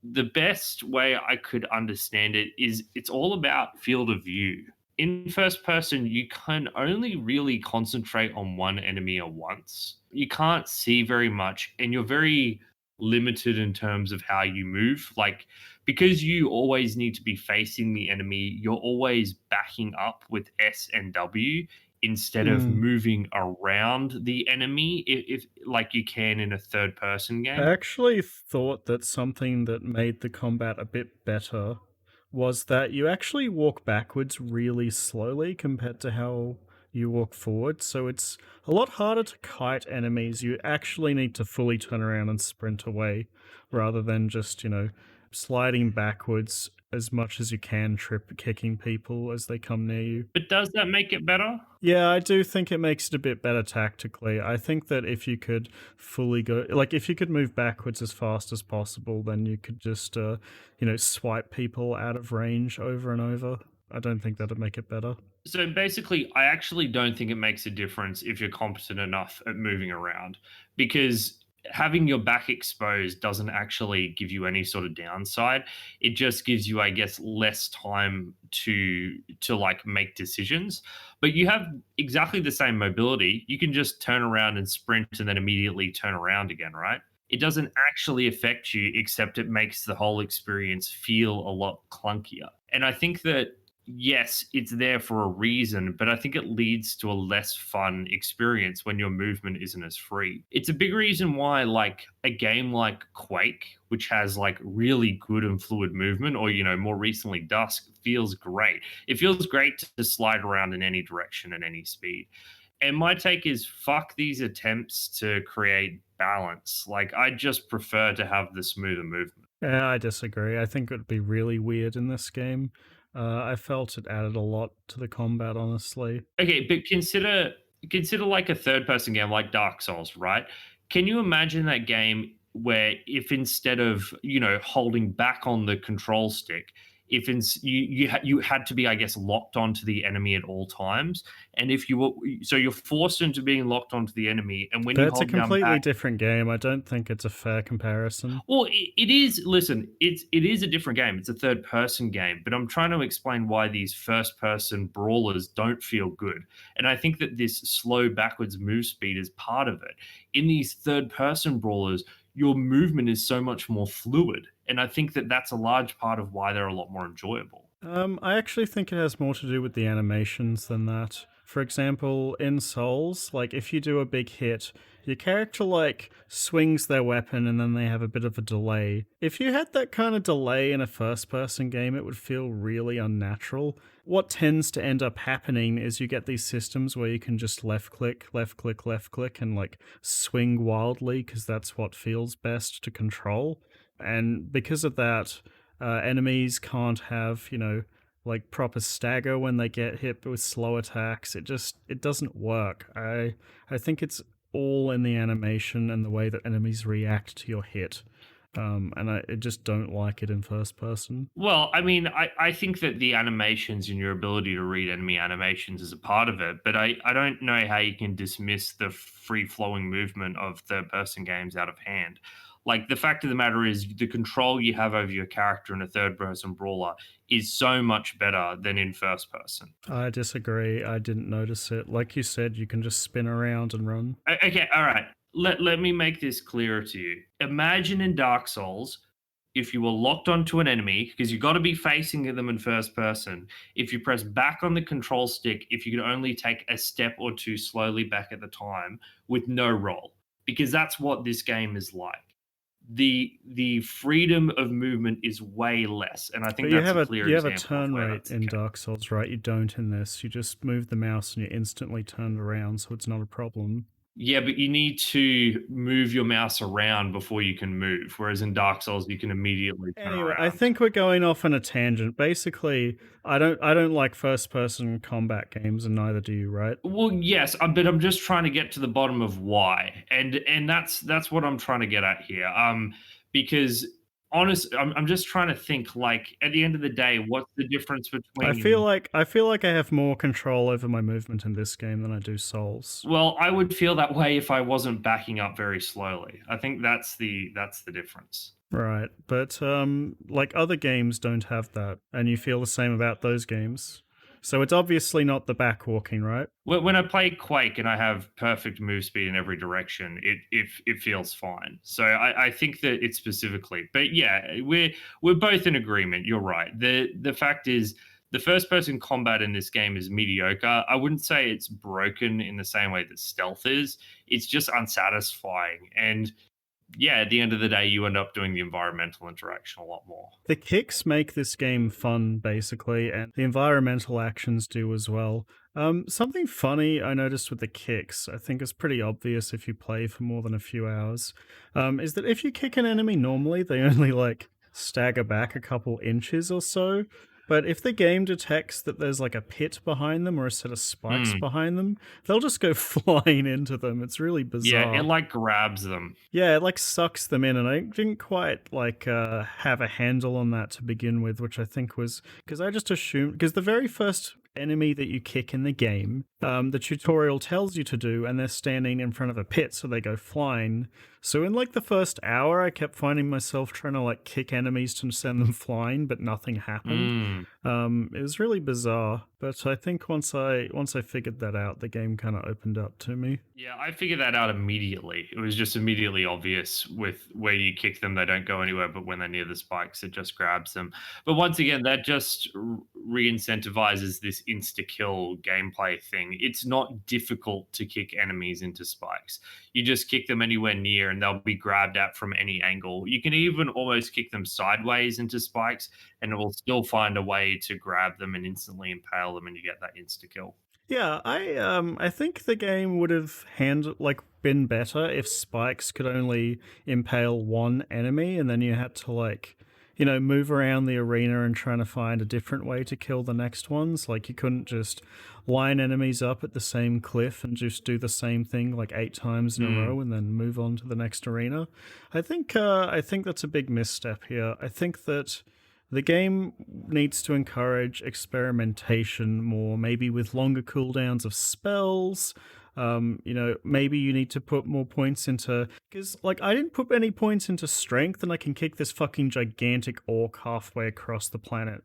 A: the best way I could understand it is it's all about field of view. In first person, you can only really concentrate on one enemy at once. You can't see very much, and you're very limited in terms of how you move. Like, because you always need to be facing the enemy, you're always backing up with S and W instead of
B: Hmm.
A: moving around the enemy if like you can in a third person
B: I
A: game.
B: actually thought that something that made the combat a bit better was that you actually walk backwards really slowly compared to how you walk forward. So it's a lot harder to kite enemies. You actually need to fully turn around and sprint away rather than just, sliding backwards as much as you can, trip kicking people as they come near you.
A: But does that make it better?
B: Yeah, I do think it makes it a bit better tactically. I think that if you could fully go, like if you could move backwards as fast as possible, then you could just, swipe people out of range over and over. I don't think that'd make it better.
A: So basically, I actually don't think it makes a difference if you're competent enough at moving around because having your back exposed doesn't actually give you any sort of downside. It just gives you, I guess, less time to like make decisions. But you have exactly the same mobility. You can just turn around and sprint and then immediately turn around again, right? It doesn't actually affect you, except it makes the whole experience feel a lot clunkier. And I think that yes, it's there for a reason, but I think it leads to a less fun experience when your movement isn't as free. It's a big reason why, like, a game like Quake, which has like really good and fluid movement, or, more recently, Dusk, feels great. It feels great to slide around in any direction at any speed. And my take is fuck these attempts to create balance. Like, I just prefer to have the smoother movement.
B: Yeah, I disagree. I think it would be really weird in this game. I felt it added a lot to the combat, honestly.
A: Okay, but consider like a third person game like Dark Souls, right? Can you imagine that game where if instead of, holding back on the control stick, if you had to be, I guess, locked onto the enemy at all times, and if you were, so you're forced into being locked onto the enemy, and when you
B: That's a
A: hold down
B: completely
A: back.
B: different game. I don't think it's a fair comparison.
A: Well, it is. Listen, it is a different game. It's a third person game, but I'm trying to explain why these first person brawlers don't feel good. And I think that this slow backwards move speed is part of it. In these third person brawlers, your movement is so much more fluid, and I think that that's a large part of why they're a lot more enjoyable.
B: I actually think it has more to do with the animations than that. For example, in Souls, like if you do a big hit, your character like swings their weapon and then they have a bit of a delay. If you had that kind of delay in a first person game, it would feel really unnatural. What tends to end up happening is you get these systems where you can just left click, left click, left click, and like swing wildly because that's what feels best to control. And because of that, enemies can't have, like proper stagger when they get hit with slow attacks. It doesn't work. I think it's all in the animation and the way that enemies react to your hit. And I just don't like it in first person.
A: Well, I mean, I think that the animations and your ability to read enemy animations is a part of it, but I don't know how you can dismiss the free flowing movement of third person games out of hand. Like the fact of the matter is, the control you have over your character in a third person brawler is so much better than in first person.
B: I disagree. I didn't notice it. Like you said, you can just spin around and run.
A: Okay, all right. Let me make this clearer to you. Imagine in Dark Souls, if you were locked onto an enemy, because you've got to be facing them in first person, if you press back on the control stick, if you can only take a step or two slowly back at the time with no roll, because that's what this game is like. The freedom of movement is way less, and I
B: But
A: think that's a clear
B: you have a
A: example of
B: turn
A: where
B: rate
A: that's the
B: in
A: case.
B: Dark Souls, right? You don't in this. You just move the mouse and you're instantly turned around, so it's not a problem.
A: Yeah, but you need to move your mouse around before you can move, whereas in Dark Souls you can immediately turn
B: Anyway, I
A: around.
B: think we're going off on a tangent. Basically, I don't like first person combat games and neither do you, right?
A: Well, yes, but I'm just trying to get to the bottom of why, and that's what I'm trying to get at here. Because I'm just trying to think. Like at the end of the day, what's the difference between?
B: I feel like I have more control over my movement in this game than I do Souls.
A: Well, I would feel that way if I wasn't backing up very slowly. I think that's the difference.
B: Right. But like other games don't have that and you feel the same about those games. So it's obviously not the backwalking, right?
A: When I play Quake and I have perfect move speed in every direction, it feels fine. So I think that it's specifically, but yeah, we're both in agreement. You're right. The fact is, the first person combat in this game is mediocre. I wouldn't say it's broken in the same way that stealth is. It's just unsatisfying, and yeah, at the end of the day, you end up doing the environmental interaction a lot more.
B: The kicks make this game fun, basically, and the environmental actions do as well. Something funny I noticed with the kicks, I think is pretty obvious if you play for more than a few hours, is that if you kick an enemy normally, they only like stagger back a couple inches or so. But if the game detects that there's like a pit behind them or a set of spikes
A: Hmm.
B: behind them, they'll just go flying into them. It's really
A: Yeah, it
B: bizarre.
A: like grabs them.
B: Yeah, it like sucks them in, and I didn't quite like have a handle on that to begin with, which I think was because I just assumed because the very first enemy that you kick in the game, the tutorial tells you to do, and they're standing in front of a pit, so they go flying. So in like the first hour, I kept finding myself trying to like kick enemies to send them flying, but nothing happened.
A: Mm.
B: It was really bizarre, but I think once I figured that out, the game kind of opened up to me.
A: Yeah, I figured that out immediately. It was just immediately obvious with where you kick them, they don't go anywhere, but when they're near the spikes, it just grabs them. But once again, that just re incentivizes this insta kill gameplay thing. It's not difficult to kick enemies into spikes. You just kick them anywhere near and they'll be grabbed at from any angle. You can even almost kick them sideways into spikes and it will still find a way to grab them and instantly impale them and you get that insta kill.
B: Yeah, I think the game would have been better if spikes could only impale one enemy and then you had to like move around the arena and trying to find a different way to kill the next ones. Like you couldn't just line enemies up at the same cliff and just do the same thing like 8 times in a
A: Mm.
B: row and then move on to the next arena. I think that's a big misstep here. I think that the game needs to encourage experimentation more, maybe with longer cooldowns of spells. Maybe you need to put more points into because, like, I didn't put any points into strength, and I can kick this fucking gigantic orc halfway across the planet.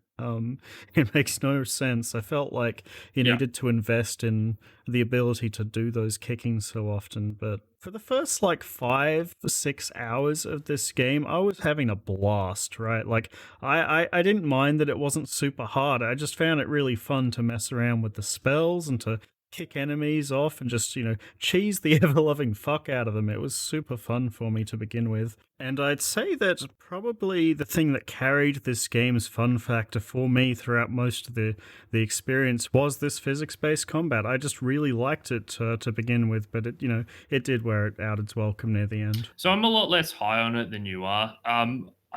B: It makes no sense. I felt like you
A: Yeah.
B: needed to invest in the ability to do those kickings so often, but for the first like 5 or 6 hours of this game, I was having a blast, right? Like I didn't mind that it wasn't super hard. I just found it really fun to mess around with the spells and to kick enemies off and just, cheese the ever loving fuck out of them. It was super fun for me to begin with. And I'd say that probably the thing that carried this game's fun factor for me throughout most of the experience was this physics-based combat. I just really liked it to begin with, but it did wear it out its welcome near the end.
A: So I'm a lot less high on it than you are.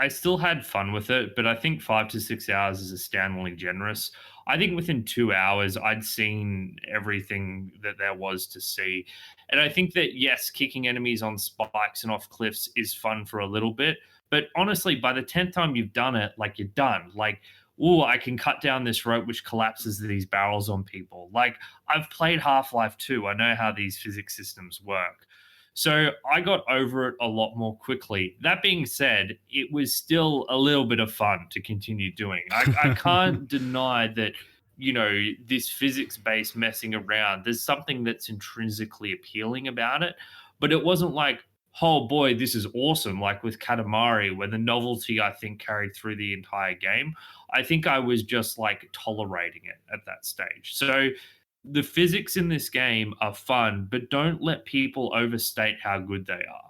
A: I still had fun with it, but I think 5 to 6 hours is astoundingly generous. I think within 2 hours, I'd seen everything that there was to see. And I think that, yes, kicking enemies on spikes and off cliffs is fun for a little bit. But honestly, by the 10th time you've done it, like you're done. Like, oh, I can cut down this rope which collapses these barrels on people. Like, I've played Half Life 2. I know how these physics systems work. So I got over it a lot more quickly. That being said, it was still a little bit of fun to continue doing. I can't deny that, this physics based messing around, there's something that's intrinsically appealing about it. But it wasn't like, oh boy, this is awesome, like with Katamari, where the novelty I think carried through the entire game. I think I was just like tolerating it at that stage. So the physics in this game are fun, but don't let people overstate how good they are.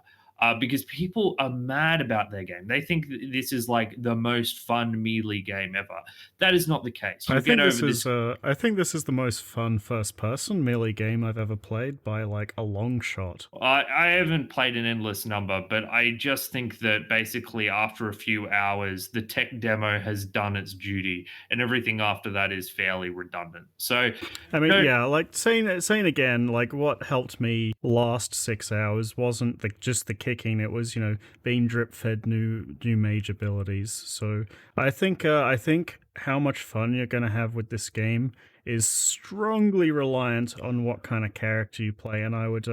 A: Because people are mad about their game. They think this is like the most fun melee game ever. That is not the case.
B: I
A: You'll get
B: think this
A: over
B: is
A: this.
B: I think this is the most fun first-person melee game I've ever played by like a long shot.
A: I haven't played an endless number, but I just think that basically after a few hours, the tech demo has done its duty, and everything after that is fairly redundant. So,
B: I mean,
A: don't
B: yeah, like saying again, like what helped me last 6 hours wasn't just the kicking; it was being drip fed new mage abilities. So I think how much fun you're gonna have with this game is strongly reliant on what kind of character you play, and I would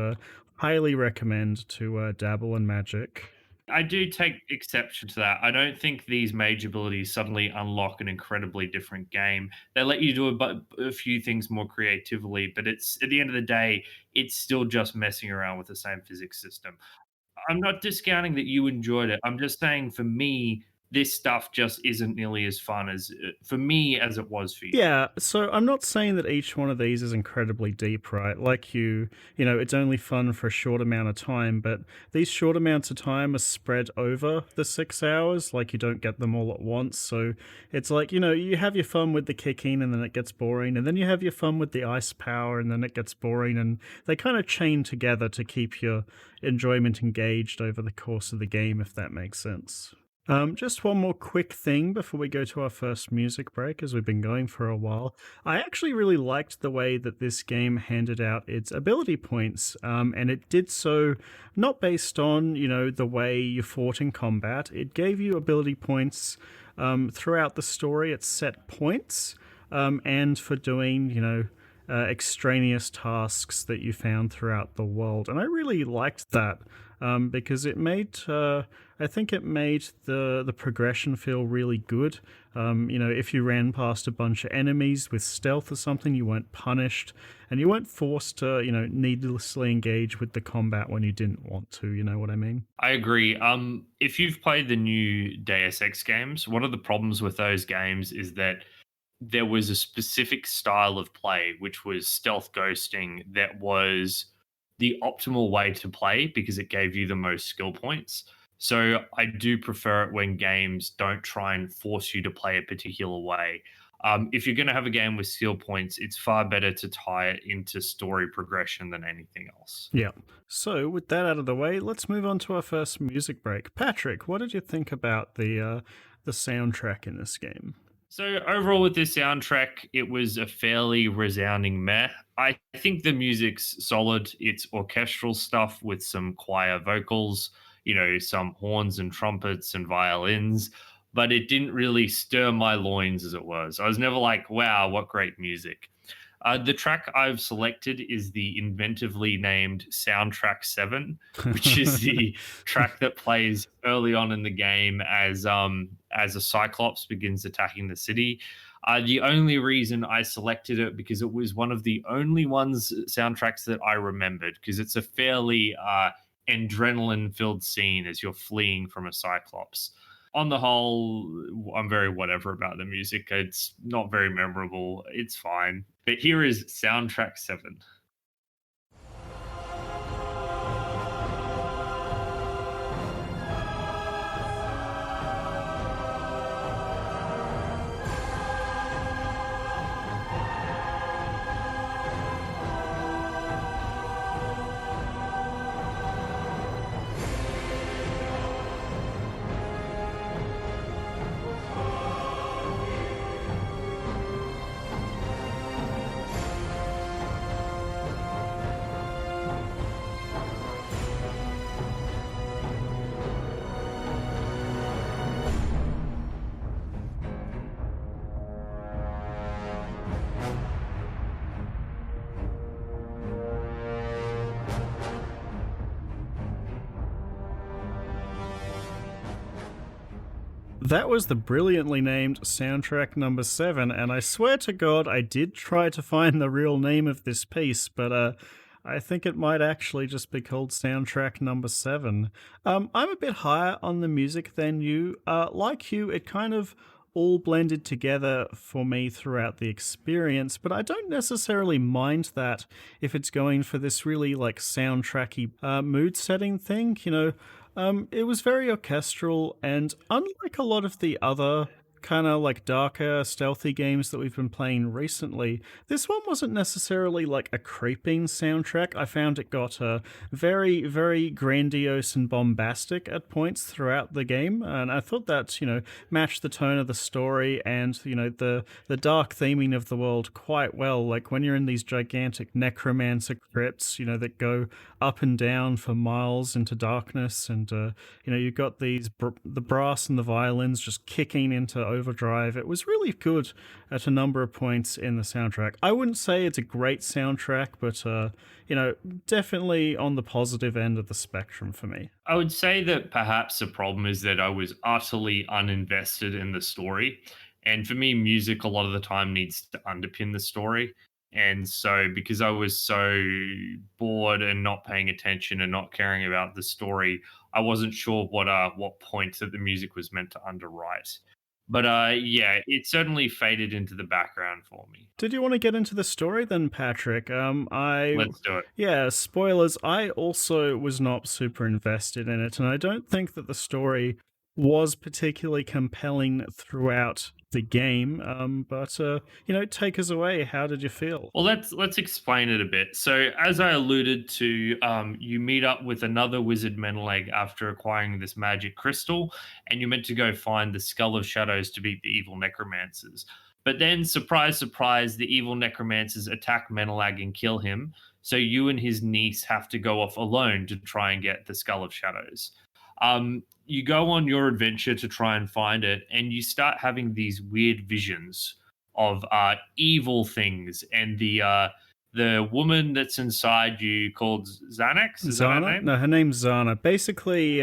B: highly recommend to dabble in magic.
A: I do take exception to that. I don't think these mage abilities suddenly unlock an incredibly different game. They let you do a few things more creatively, but it's at the end of the day, it's still just messing around with the same physics system. I'm not discounting that you enjoyed it. I'm just saying for me, this stuff just isn't nearly as fun as for me as it was for you.
B: Yeah, so I'm not saying that each one of these is incredibly deep, right? Like it's only fun for a short amount of time, but these short amounts of time are spread over the 6 hours, like you don't get them all at once. So it's like, you have your fun with the kicking and then it gets boring, and then you have your fun with the ice power and then it gets boring, and they kind of chain together to keep your enjoyment engaged over the course of the game, if that makes sense. Just one more quick thing before we go to our first music break, as we've been going for a while. I actually really liked the way that this game handed out its ability points, and it did so not based on, the way you fought in combat. It gave you ability points throughout the story at set points, and for doing, extraneous tasks that you found throughout the world. And I really liked that because I think it made the progression feel really good. If you ran past a bunch of enemies with stealth or something, you weren't punished, and you weren't forced to, needlessly engage with the combat when you didn't want to. You know what I mean?
A: I agree. If you've played the new Deus Ex games, one of the problems with those games is that there was a specific style of play, which was stealth ghosting, that was the optimal way to play because it gave you the most skill points. So I do prefer it when games don't try and force you to play a particular way. If you're going to have a game with skill points, it's far better to tie it into story progression than anything else.
B: Yeah. So with that out of the way, let's move on to our first music break. Patrick, what did you think about the soundtrack in this game?
A: So overall, with this soundtrack, it was a fairly resounding meh. I think the music's solid. It's orchestral stuff with some choir vocals, some horns and trumpets and violins, but it didn't really stir my loins as it was. I was never like, wow, what great music. The track I've selected is the inventively named Soundtrack 7, which is the track that plays early on in the game as a Cyclops begins attacking the city. The only reason I selected it because it was one of the only soundtracks that I remembered, because it's a fairly adrenaline-filled scene as you're fleeing from a Cyclops. On the whole, I'm very whatever about the music. It's not very memorable. It's fine. But here is Soundtrack 7.
B: That was the brilliantly named soundtrack number 7, and I swear to God, I did try to find the real name of this piece, but I think it might actually just be called soundtrack number 7. I'm a bit higher on the music than you. Like you, it kind of all blended together for me throughout the experience, but I don't necessarily mind that if it's going for this really like soundtracky mood setting thing. It was very orchestral, and unlike a lot of the other kind of like darker, stealthy games that we've been playing recently, this one wasn't necessarily like a creeping soundtrack. I found it got very, very grandiose and bombastic at points throughout the game, and I thought that matched the tone of the story and the dark theming of the world quite well. Like when you're in these gigantic necromancer crypts, that go up and down for miles into darkness, and you've got the brass and the violins just kicking into overdrive. It was really good at a number of points in the soundtrack. I wouldn't say it's a great soundtrack, but definitely on the positive end of the spectrum for me.
A: I would say that perhaps the problem is that I was utterly uninvested in the story. And for me, music a lot of the time needs to underpin the story. And so, because I was so bored and not paying attention and not caring about the story, I wasn't sure what point that the music was meant to underwrite. But yeah, it certainly faded into the background for me.
B: Did you want to get into the story then, Patrick?
A: Let's do it.
B: Yeah, spoilers. I also was not super invested in it, and I don't think that the story was particularly compelling throughout the game. But take us away. How did you feel?
A: Well, let's explain it a bit. So, as I alluded to, you meet up with another wizard Menelag after acquiring this magic crystal, and you're meant to go find the Skull of Shadows to beat the evil necromancers. But then, surprise, surprise, the evil necromancers attack Menelag and kill him. So you and his niece have to go off alone to try and get the Skull of Shadows. You go on your adventure to try and find it, and you start having these weird visions of evil things, and the woman that's inside you called Xanax. Is that her
B: Zana?
A: name?
B: No, her name's Zana. Basically,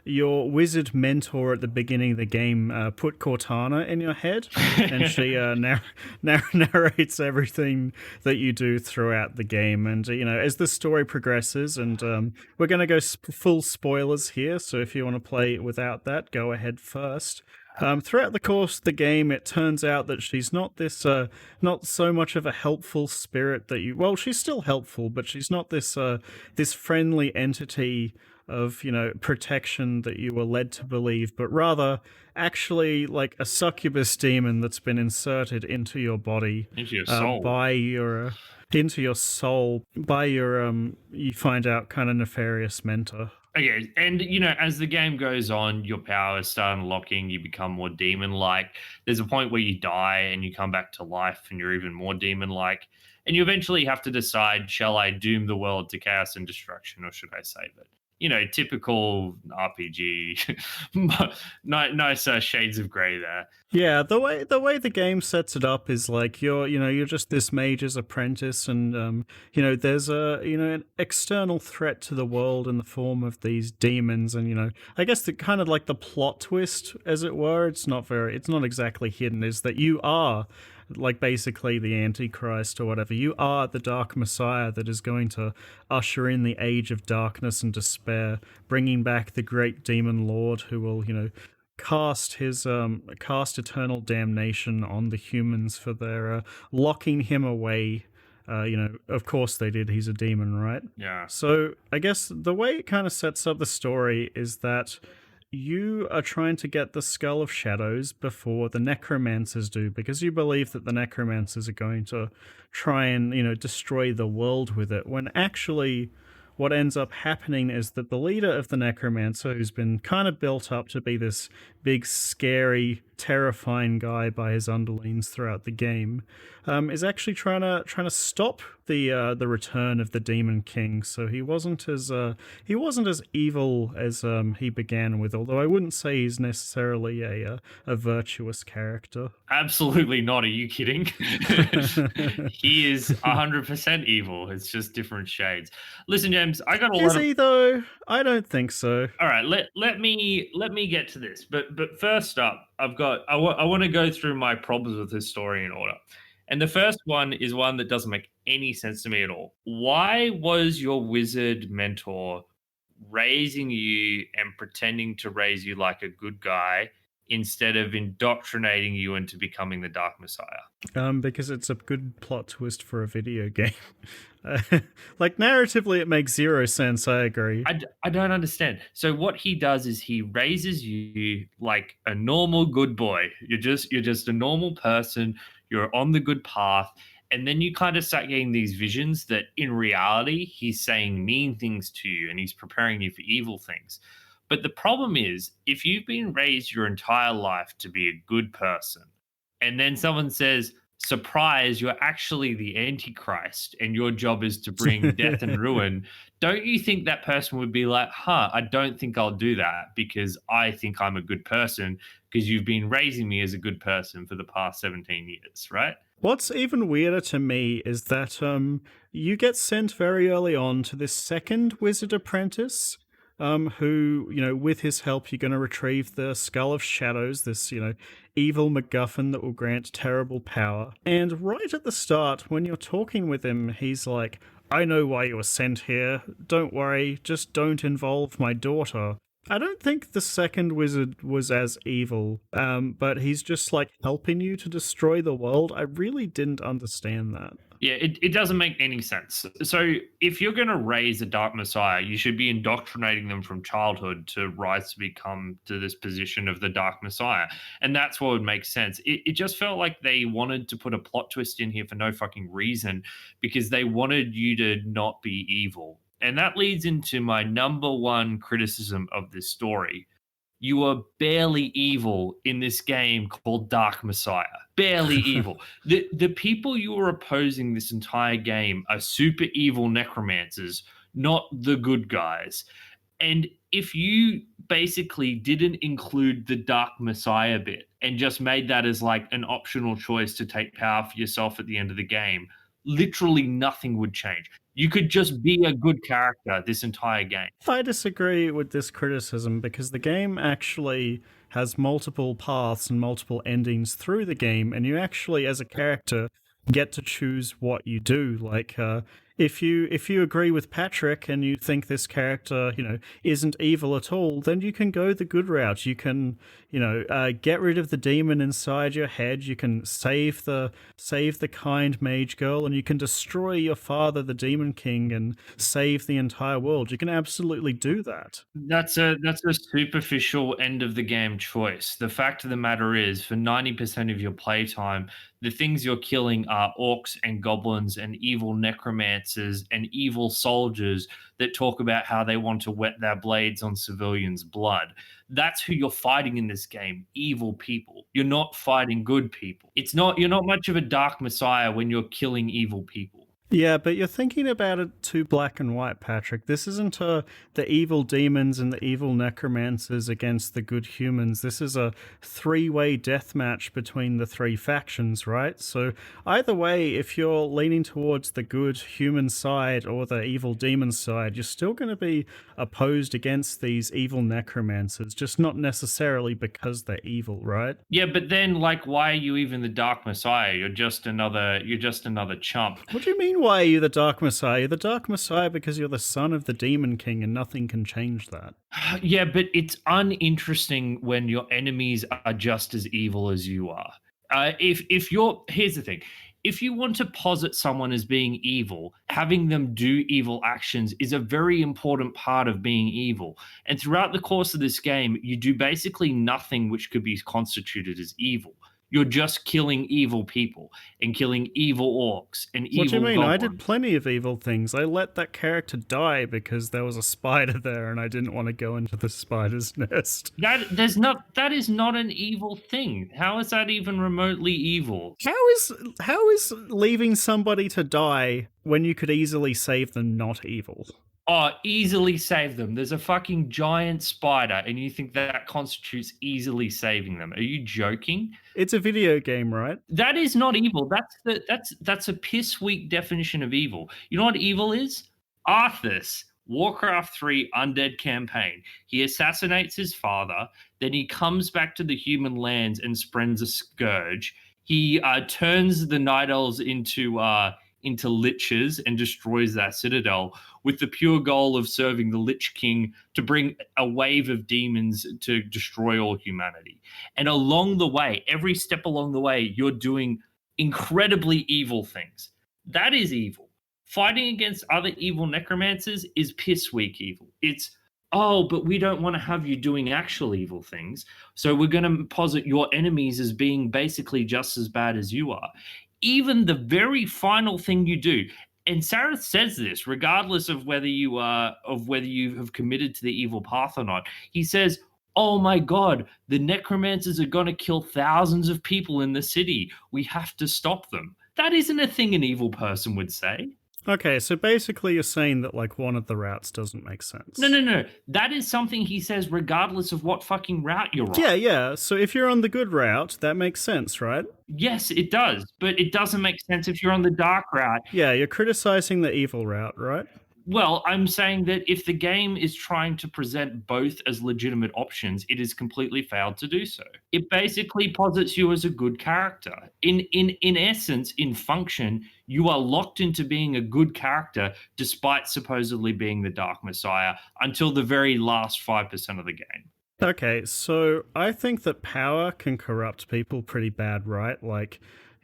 B: your wizard mentor at the beginning of the game put Cortana in your head, and she narrates everything that you do throughout the game. And, as the story progresses, and we're going to go full spoilers here, so if you want to play without that, go ahead first. Throughout the course of the game, it turns out that she's not this, not so much of a helpful spirit that you. Well, she's still helpful, but she's not this friendly entity of protection that you were led to believe, but rather actually like a succubus demon that's been inserted into your body
A: Into your soul.
B: by your into your soul by your you find out kind of nefarious mentor.
A: Okay, and as the game goes on, your powers start unlocking. You become more demon-like. There's a point where you die and you come back to life, and you're even more demon-like. And you eventually have to decide: shall I doom the world to chaos and destruction, or should I save it? Typical RPG. Nice shades of grey there.
B: Yeah, the way the game sets it up is like you're just this mage's apprentice, and there's an external threat to the world in the form of these demons, and I guess the kind of like the plot twist, as it were, it's not exactly hidden, is that you are like basically the Antichrist or whatever. You are the Dark Messiah that is going to usher in the age of darkness and despair, bringing back the great demon lord who will cast eternal damnation on the humans for their locking him away. Of course they did. He's a demon, right?
A: Yeah.
B: So I guess the way it kind of sets up the story is that you are trying to get the Skull of Shadows before the necromancers do, because you believe that the necromancers are going to try and destroy the world with it, when actually what ends up happening is that the leader of the necromancer, who's been kind of built up to be this big scary terrifying guy by his underlings throughout the game, is actually trying to stop the return of the Demon King. So he wasn't as evil as he began with. Although I wouldn't say he's necessarily a virtuous character.
A: Absolutely not. Are you kidding? He is 100% evil. It's just different shades. Listen, James, I got a
B: Is
A: lot of.
B: he though? I don't think so.
A: All right, let me get to this. But first up, I want to go through my problems with this story in order. And the first one is one that doesn't make any sense to me at all. Why was your wizard mentor raising you and pretending to raise you like a good guy instead of indoctrinating you into becoming the Dark Messiah?
B: Because it's a good plot twist for a video game. Like narratively, it makes zero sense. I agree.
A: I don't understand. So what he does is he raises you like a normal good boy. You're just a normal person. You're on the good path, and then you kind of start getting these visions that in reality he's saying mean things to you and he's preparing you for evil things. But the problem is, if you've been raised your entire life to be a good person, and then someone says, surprise, you're actually the Antichrist and your job is to bring death and ruin, don't you think that person would be like, I don't think I'll do that because I think I'm a good person because you've been raising me as a good person for the past 17 years, right?
B: What's even weirder to me is that you get sent very early on to this second wizard apprentice, who, with his help, you're going to retrieve the Skull of Shadows, this, evil MacGuffin that will grant terrible power. And right at the start, when you're talking with him, he's like, I know why you were sent here. Don't worry, just don't involve my daughter. I don't think the second wizard was as evil, but he's just like helping you to destroy the world. I really didn't understand that.
A: Yeah, it doesn't make any sense. So if you're going to raise a Dark Messiah, you should be indoctrinating them from childhood to rise to become to this position of the Dark Messiah. And that's what would make sense. It just felt like they wanted to put a plot twist in here for no fucking reason because they wanted you to not be evil. And that leads into my number one criticism of this story. You are barely evil in this game called Dark Messiah. Barely evil. The people you are opposing this entire game are super evil necromancers, not the good guys. And if you basically didn't include the Dark Messiah bit and just made that as like an optional choice to take power for yourself at the end of the game, literally nothing would change. You could just be a good character this entire game.
B: I disagree with this criticism because the game actually has multiple paths and multiple endings through the game, and you actually, as a character, get to choose what you do. Like, if you agree with Patrick and you think this character, isn't evil at all, then you can go the good route. You can, get rid of the demon inside your head. You can save the kind mage girl, and you can destroy your father, the Demon King, and save the entire world. You can absolutely do that.
A: That's a superficial end of the game choice. The fact of the matter is, for 90% of your playtime, the things you're killing are orcs and goblins and evil necromancers and evil soldiers that talk about how they want to wet their blades on civilians' blood. That's who you're fighting in this game, evil people. You're not fighting good people. You're not much of a Dark Messiah when you're killing evil people.
B: Yeah, but you're thinking about it too black and white, Patrick. This isn't the evil demons and the evil necromancers against the good humans. This is a three-way death match between the three factions, right? So either way, if you're leaning towards the good human side or the evil demon side, you're still going to be opposed against these evil necromancers, just not necessarily because they're evil, right?
A: Yeah, but then like why are you even the Dark Messiah? You're just another chump.
B: What do you mean, why are you the Dark Messiah? You're the Dark Messiah because you're the son of the Demon King and nothing can change that.
A: Yeah, but it's uninteresting when your enemies are just as evil as you are. Here's the thing. If you want to posit someone as being evil, having them do evil actions is a very important part of being evil. And throughout the course of this game, you do basically nothing which could be constituted as evil. You're just killing evil people and killing evil orcs and
B: What do you
A: evil
B: mean? I did
A: goblins.
B: plenty of evil things. I let that character die because there was a spider there and I didn't want to go into the spider's nest.
A: That is not an evil thing. How is that even remotely evil?
B: How is leaving somebody to die when you could easily save them not evil?
A: Oh, easily save them. There's a fucking giant spider, and you think that constitutes easily saving them? Are you joking?
B: It's a video game, right?
A: That is not evil. That's a piss weak definition of evil. You know what evil is? Arthas, Warcraft 3 Undead campaign. He assassinates his father, then he comes back to the human lands and spreads a scourge. He turns the night elves into liches and destroys that citadel with the pure goal of serving the Lich King to bring a wave of demons to destroy all humanity. And along the way, every step along the way, you're doing incredibly evil things. That is evil. Fighting against other evil necromancers is piss weak evil. It's, oh, but we don't want to have you doing actual evil things. So we're going to posit your enemies as being basically just as bad as you are. Even the very final thing you do, and Sarah says this, regardless of whether you have committed to the evil path or not. He says, "Oh my God, the necromancers are going to kill thousands of people in the city. We have to stop them." That isn't a thing an evil person would say.
B: Okay, so basically you're saying that like one of the routes doesn't make sense.
A: No. That is something he says regardless of what fucking route you're on.
B: Yeah. So if you're on the good route, that makes sense, right?
A: Yes, it does, but it doesn't make sense if you're on the dark route.
B: Yeah, you're criticizing the evil route, right?
A: Well, I'm saying that if the game is trying to present both as legitimate options, it has completely failed to do so. It basically posits you as a good character. In essence, in function, you are locked into being a good character despite supposedly being the Dark Messiah until the very last 5% of the game.
B: Okay, so I think that power can corrupt people pretty bad, right? Like,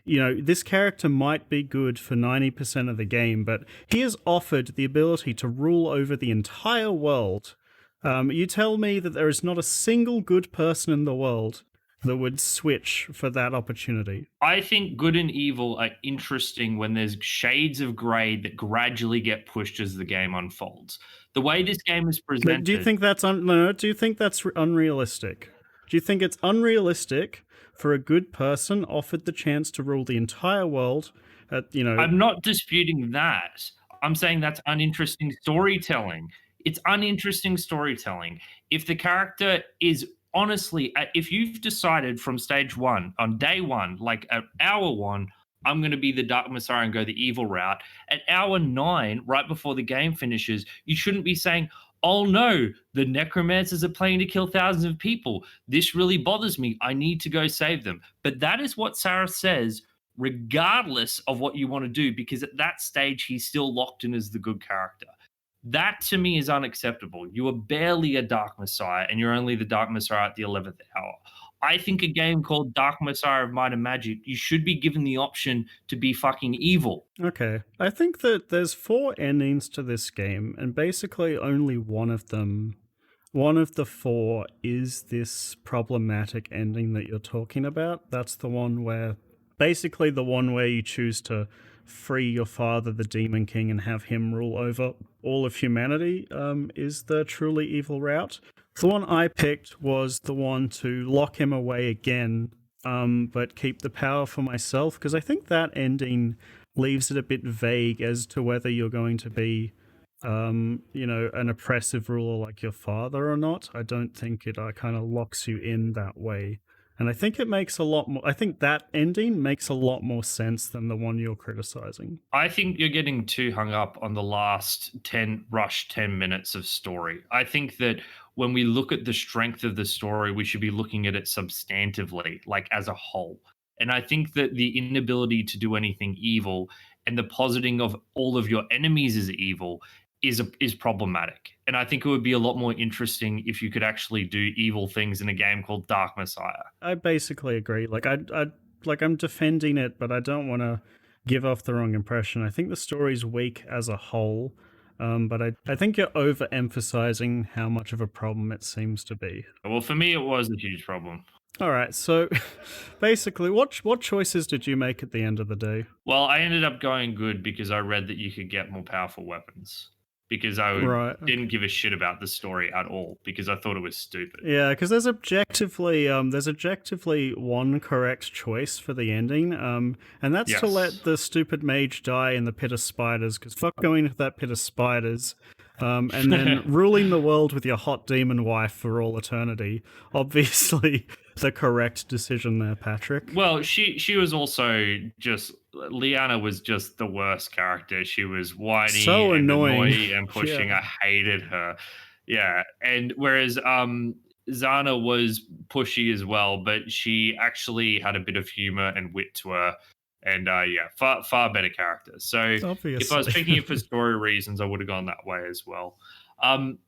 B: this character might be good for 90% of the game, but he is offered the ability to rule over the entire world. You tell me that there is not a single good person in the world that would switch for that opportunity.
A: I think good and evil are interesting when there's shades of grey that gradually get pushed as the game unfolds. The way this game is presented.
B: But do you think that's do you think that's unrealistic? Do you think it's unrealistic for a good person offered the chance to rule the entire world
A: I'm not disputing that. I'm saying that's uninteresting storytelling. It's uninteresting storytelling. If the character is honestly, if you've decided from stage one, on day one, like at hour one, I'm going to be the Dark Messiah and go the evil route. At hour 9, right before the game finishes, you shouldn't be saying, "Oh no, the necromancers are planning to kill thousands of people. This really bothers me. I need to go save them." But that is what Sarah says, regardless of what you want to do, because at that stage, he's still locked in as the good character. That to me is unacceptable. You are barely a Dark Messiah, and you're only the Dark Messiah at the 11th hour. I think a game called Dark Messiah of Might and Magic, you should be given the option to be fucking evil.
B: Okay. I think that there's 4 endings to this game, and basically only one of the 4 is this problematic ending that you're talking about. That's the one where you choose to free your father, the Demon King, and have him rule over all of humanity, is the truly evil route. The one I picked was the one to lock him away again, but keep the power for myself, because I think that ending leaves it a bit vague as to whether you're going to be, an oppressive ruler like your father or not. I don't think it kind of locks you in that way. And I think it makes I think that ending makes a lot more sense than the one you're criticizing.
A: I think you're getting too hung up on the last 10 minutes of story. I think that when we look at the strength of the story, we should be looking at it substantively, like as a whole. And I think that the inability to do anything evil and the positing of all of your enemies as evil is problematic. And I think it would be a lot more interesting if you could actually do evil things in a game called Dark Messiah.
B: I basically agree. I'm defending it, but I don't want to give off the wrong impression. I think the story's weak as a whole, but I think you're overemphasizing how much of a problem it seems to be.
A: Well, for me, it was a huge problem.
B: All right, so basically, what choices did you make at the end of the day?
A: Well, I ended up going good because I read that you could get more powerful weapons. Because
B: Right.
A: didn't
B: Okay.
A: give a shit about the story at all because I thought it was stupid.
B: Yeah, because there's objectively one correct choice for the ending, and that's to
A: Yes.
B: let the stupid mage die in the pit of spiders. Because fuck going into that pit of spiders, and then ruling the world with your hot demon wife for all eternity. Obviously, the correct decision there, Patrick.
A: Well, she was also just Liana was just the worst character. She was whiny
B: So
A: and
B: annoying.
A: annoying and pushing.
B: Yeah.
A: I hated her. Yeah, and whereas Zana was pushy as well, but she actually had a bit of humor and wit to her, and yeah, far better character. So if I was
B: Obviously.
A: picking it for story reasons, I would have gone that way as well.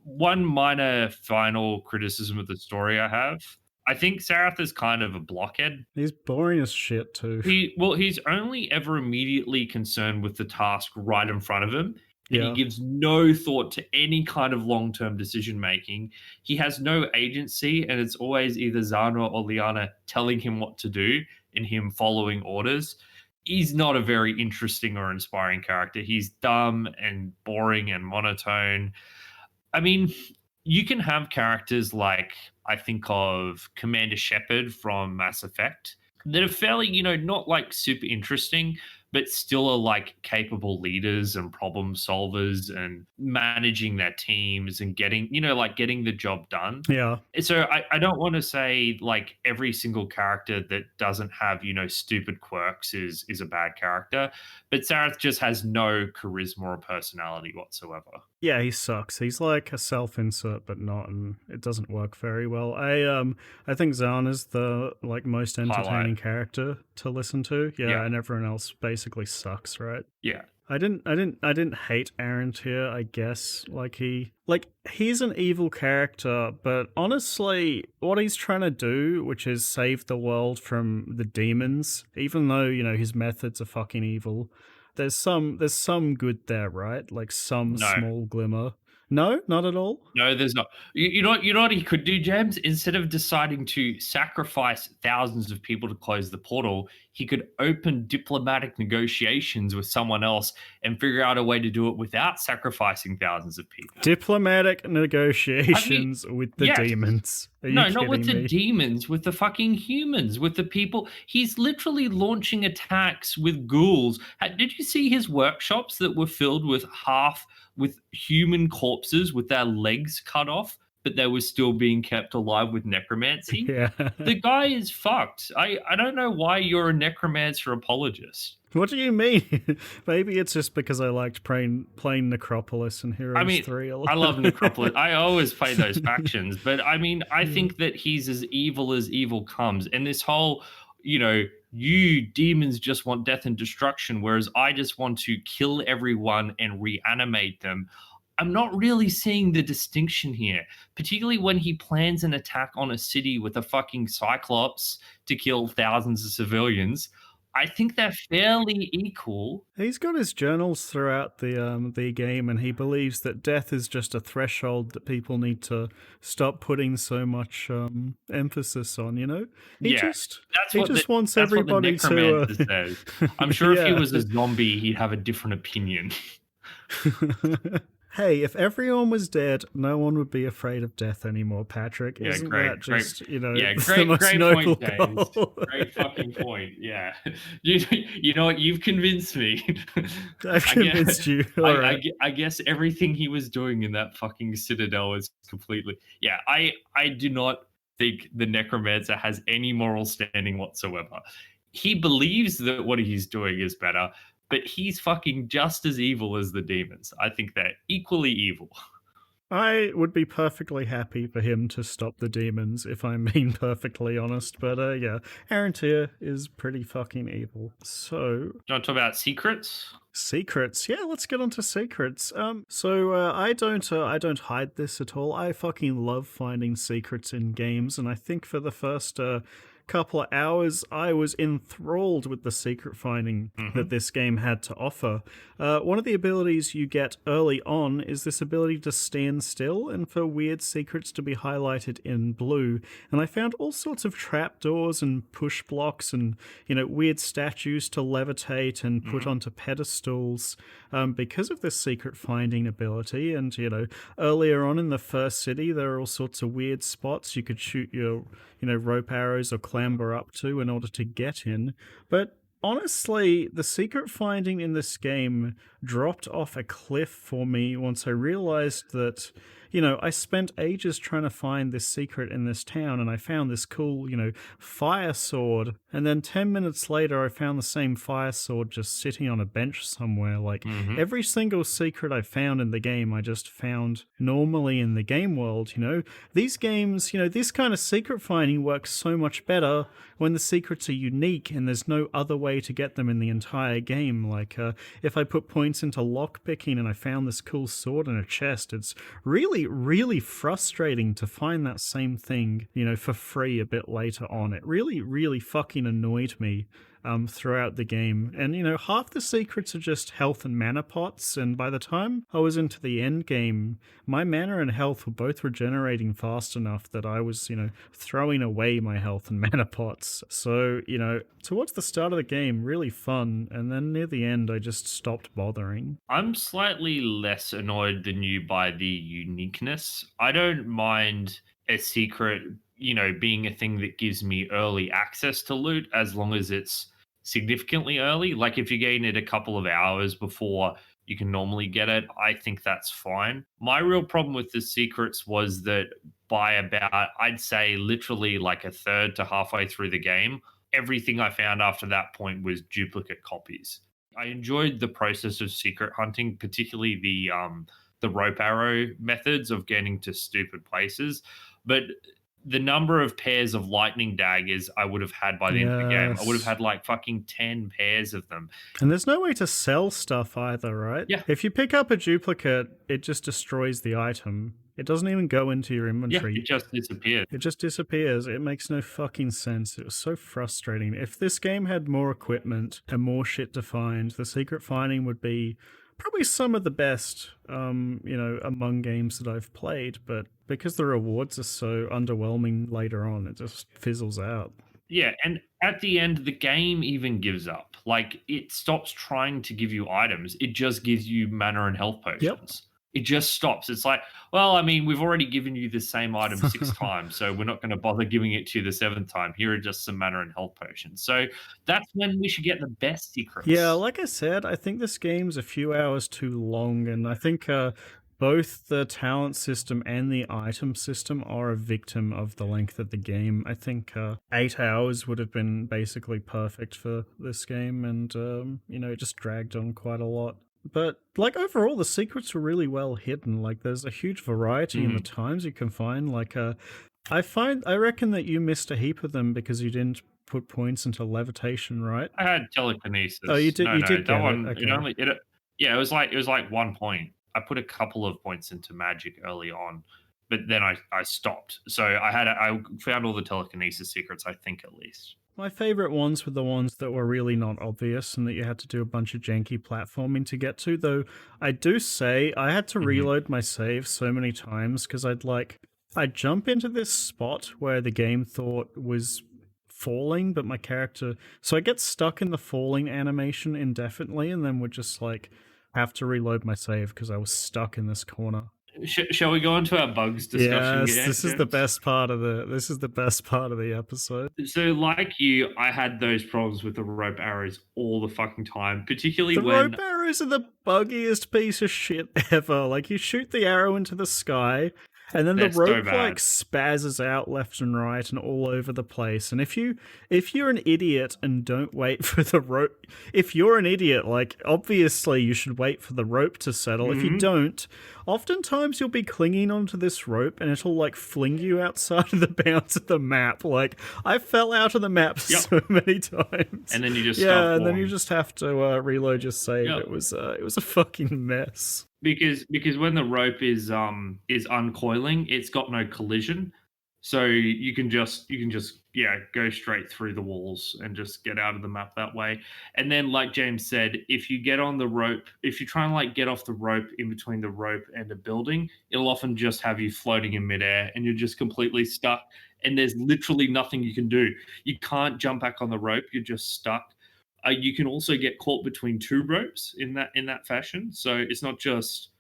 A: One minor final criticism of the story I have. I think Sarath is kind of a blockhead.
B: He's boring as shit too.
A: He's only ever immediately concerned with the task right in front of him, and he
B: Yeah.
A: gives no thought to any kind of long-term decision making. He has no agency, and it's always either Zana or Liana telling him what to do and him following orders. He's not a very interesting or inspiring character. He's dumb and boring and monotone. I mean, you can have characters like I think of Commander Shepard from Mass Effect that are fairly, not like super interesting, but still are like capable leaders and problem solvers and managing their teams and getting, like getting the job done.
B: Yeah.
A: So I don't want to say like every single character that doesn't have, stupid quirks is a bad character, but Sareth just has no charisma or personality whatsoever.
B: Yeah, he sucks. He's like a self-insert, but not, and it doesn't work very well. I think Zana's the like most
A: Highlight.
B: entertaining character to listen to. Yeah,
A: Yeah.
B: and everyone else basically sucks, right?
A: Yeah.
B: I didn't hate Arantir, I guess. He's an evil character, but honestly, what he's trying to do, which is save the world from the demons, even though, his methods are fucking evil, there's some good there, right? Like some
A: No.
B: small glimmer. No, not at all.
A: No, there's not. You know what he could do, James? Instead of deciding to sacrifice thousands of people to close the portal, he could open diplomatic negotiations with someone else and figure out a way to do it without sacrificing thousands of people.
B: Diplomatic
A: I mean,
B: negotiations with the
A: yes.
B: demons. Are you
A: No, not with
B: kidding
A: the
B: me?
A: demons, with the fucking humans, with the people. He's literally launching attacks with ghouls. Did you see his workshops that were filled with human corpses with their legs cut off, but they were still being kept alive with necromancy?
B: Yeah.
A: The guy is fucked. I don't know why you're a necromancer apologist.
B: What do you mean? Maybe it's just because I liked playing Necropolis and
A: I
B: Heroes
A: mean,
B: 3 a
A: I
B: lot.
A: love Necropolis. I always play those factions, but I mean, I think that he's as evil comes. And this whole, you demons just want death and destruction, whereas I just want to kill everyone and reanimate them. I'm not really seeing the distinction here, particularly when he plans an attack on a city with a fucking cyclops to kill thousands of civilians. I think they're fairly equal.
B: He's got his journals throughout the game, and he believes that death is just a threshold that people need to stop putting so much emphasis on. He
A: Yeah,
B: just he just wants everybody
A: necromancer
B: to.
A: says. I'm sure if he
B: Yeah.
A: was a zombie, he'd have a different opinion.
B: Hey, if everyone was dead, no one would be afraid of death anymore, Patrick.
A: Yeah,
B: Isn't that
A: great.
B: just,
A: Yeah,
B: the
A: great,
B: most
A: great
B: noble
A: point, James.
B: goal?
A: Great fucking point. Yeah, you know what? You've convinced me.
B: I've
A: I guess,
B: convinced you.
A: I,
B: All
A: I,
B: right.
A: gue- I guess everything he was doing in that fucking citadel is completely. Yeah, I do not think the necromancer has any moral standing whatsoever. He believes that what he's doing is better, but he's fucking just as evil as the demons. I think they're equally evil.
B: I would be perfectly happy for him to stop the demons, if I'm being perfectly honest. But yeah, Arantir is pretty fucking evil. So
A: Do you want to talk about secrets?
B: secrets, yeah, let's get on to secrets. I don't hide this at all. I fucking love finding secrets in games, and I think for the first couple of hours, I was enthralled with the secret finding that
A: Hmm.
B: this game had to offer. One of the abilities you get early on is this ability to stand still and for weird secrets to be highlighted in blue. And I found all sorts of trapdoors and push blocks and, weird statues to levitate and put
A: Hmm.
B: onto pedestals because of this secret finding ability. And, earlier on in the first city, there are all sorts of weird spots you could shoot your, rope arrows or clamber up to in order to get in. But honestly, the secret finding in this game dropped off a cliff for me once I realized that, I spent ages trying to find this secret in this town and I found this cool, fire sword. And then 10 minutes later, I found the same fire sword just sitting on a bench somewhere. Like
A: Hmm.
B: every single secret I found in the game, I just found normally in the game world, These games, this kind of secret finding works so much better when the secrets are unique and there's no other way to get them in the entire game. Like, if I put points into lockpicking and I found this cool sword in a chest, it's really, really frustrating to find that same thing, for free a bit later on. It really, really fucking annoyed me throughout the game. And, half the secrets are just health and mana pots. And by the time I was into the end game, my mana and health were both regenerating fast enough that I was, throwing away my health and mana pots. So, towards the start of the game, really fun. And then near the end, I just stopped bothering.
A: I'm slightly less annoyed than you by the uniqueness. I don't mind a secret, being a thing that gives me early access to loot as long as it's significantly early. Like if you gain it a couple of hours before you can normally get it, I think that's fine. My real problem with the secrets was that by about, I'd say, literally like a third to halfway through the game, everything I found after that point was duplicate copies. I enjoyed the process of secret hunting, particularly the rope arrow methods of getting to stupid places. But the number of pairs of lightning daggers I would have had by the end of the game, I would have
B: Yes.
A: had like fucking 10 pairs of them.
B: And there's no way to sell stuff either, right?
A: Yeah,
B: If you pick up a duplicate, it just destroys the item. It doesn't even go into your
A: yeah,
B: inventory.
A: it just disappeared.
B: It just disappears. It makes no fucking sense. It was so frustrating. If this game had more equipment and more shit to find, the secret finding would be probably some of the best, among games that I've played. But because the rewards are so underwhelming later on, it just fizzles out.
A: Yeah, and at the end, the game even gives up. Like it stops trying to give you items. It just gives you mana and health
B: Yep.
A: potions. It just stops. It's like, well, I mean, we've already given you the same item six times, so we're not going to bother giving it to you the seventh time. Here are just some mana and health potions. So that's when we should get the best
B: Yeah,
A: secrets.
B: like I said, I think this game's a few hours too long, and I think both the talent system and the item system are a victim of the length of the game. I think 8 hours would have been basically perfect for this game, and it just dragged on quite a lot. But like overall, the secrets were really well hidden. Like there's a huge variety in the
A: Mhm.
B: times you can find. Like I reckon that you missed a heap of them because you didn't put points into levitation, right?
A: I had
B: Oh, you
A: telekinesis.
B: did.
A: No,
B: You
A: no,
B: did
A: that
B: get it.
A: one. It
B: Okay.
A: only. It. Yeah, it was like 1 point. I put a couple of points into magic early on, but then I stopped. So I found all the telekinesis secrets. I think at least.
B: My favorite ones were the ones that were really not obvious and that you had to do a bunch of janky platforming to get to. Though I do say I had to
A: Mhm.
B: reload my save so many times because I'd jump into this spot where the game thought was falling, but my character. So I get stuck in the falling animation indefinitely and then would just have to reload my save because I was stuck in this corner.
A: Shall we go into our bugs discussion,
B: Yes,
A: James?
B: this is the best part of the episode.
A: So, like you, I had those problems with the rope arrows all the fucking time, particularly
B: The
A: when
B: rope arrows are the buggiest piece of shit ever. Like, you shoot the arrow into the sky, and then the
A: they're so
B: rope
A: bad.
B: spazzes out left and right and all over the place. And if you're an idiot and don't wait for the rope, if you're an idiot, like obviously you should wait for the rope to settle. If you
A: Mhm.
B: don't, oftentimes you'll be clinging onto this rope and it'll fling you outside of the bounds of the map. Like I fell out of the map
A: Yep.
B: so many times.
A: And then you just start
B: Yeah, and then you
A: falling.
B: just have to reload your save.
A: Yep.
B: It was a fucking mess.
A: Because when the rope is uncoiling, it's got no collision. So you can just yeah, go straight through the walls and just get out of the map that way. And then like James said, if you get on the rope, if you try and like get off the rope in between the rope and a building, it'll often just have you floating in midair and you're just completely stuck and there's literally nothing you can do. You can't jump back on the rope, you're just stuck. You can also get caught between two ropes in that fashion. So it's not just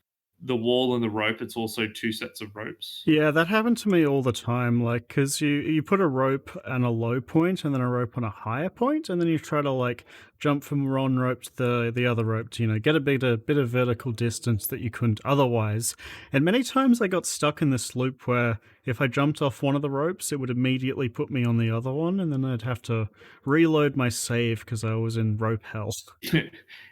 A: the wall and the rope, it's also two sets of ropes.
B: Yeah, that happened to me all the time. Like, cause you put a rope on a low point and then a rope on a higher point, and then you try to like jump from one rope to the other rope to get a bit of vertical distance that you couldn't otherwise. And many times I got stuck in this loop where if I jumped off one of the ropes, it would immediately put me on the other one, and then I'd have to reload my save because I was in rope hell.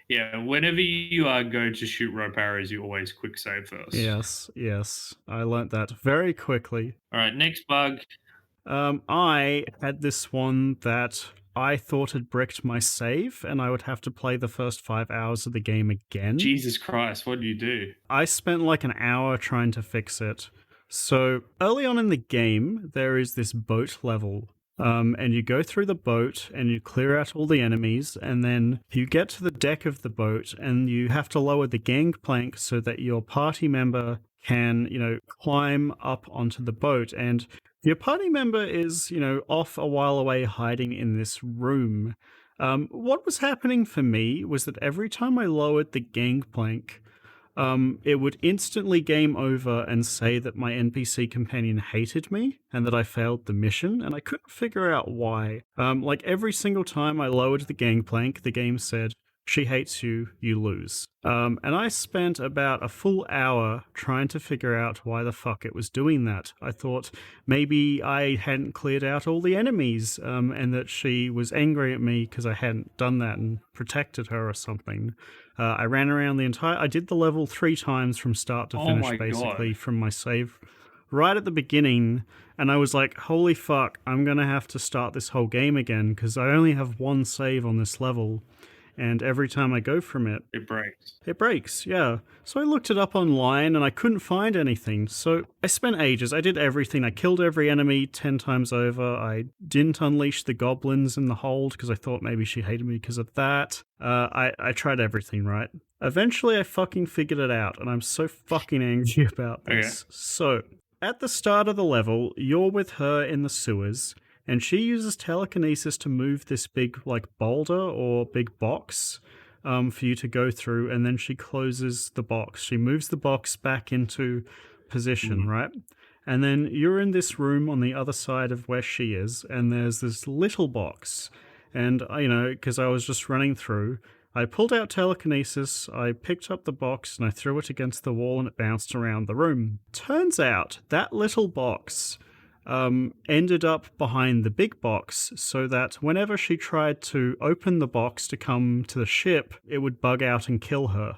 A: Yeah, whenever you go to shoot rope arrows, you always quick save first.
B: Yes, yes, I learnt that very quickly.
A: All right, next bug.
B: I had this one that I thought had bricked my save, and I would have to play the first 5 hours of the game again.
A: Jesus Christ, what do you do?
B: I spent like an hour trying to fix it. So early on in the game, there is this boat level. And you go through the boat and you clear out all the enemies, and then you get to the deck of the boat and you have to lower the gangplank so that your party member can, climb up onto the boat. And your party member is, off a while away hiding in this room. What was happening for me was that every time I lowered the gangplank, it would instantly game over and say that my NPC companion hated me and that I failed the mission, and I couldn't figure out why. Like every single time I lowered the gangplank, the game said, "She hates you, you lose." And I spent about a full hour trying to figure out why the fuck it was doing that. I thought maybe I hadn't cleared out all the enemies, and that she was angry at me because I hadn't done that and protected her or something. I ran around I did the level 3 times from start to
A: Oh
B: finish,
A: my
B: basically,
A: god.
B: from my save right at the beginning, and I was like, holy fuck, I'm gonna have to start this whole game again because I only have one save on this level, and every time I go from it,
A: It breaks.
B: it breaks, yeah. So I looked it up online and I couldn't find anything. So I spent ages. I did everything. I killed every enemy 10 times over. I didn't unleash the goblins in the hold because I thought maybe she hated me because of that. I tried everything, right? Eventually I fucking figured it out, and I'm so fucking angry about
A: Okay.
B: this. So, at the start of the level, you're with her in the sewers, and she uses telekinesis to move this big, like, boulder or big box for you to go through, and then she closes the box. She moves the box back into position,
A: Mhm.
B: right? And then you're in this room on the other side of where she is, and there's this little box. And, because I was just running through, I pulled out telekinesis, I picked up the box, and I threw it against the wall, and it bounced around the room. Turns out that little box ended up behind the big box so that whenever she tried to open the box to come to the ship, it would bug out and kill her.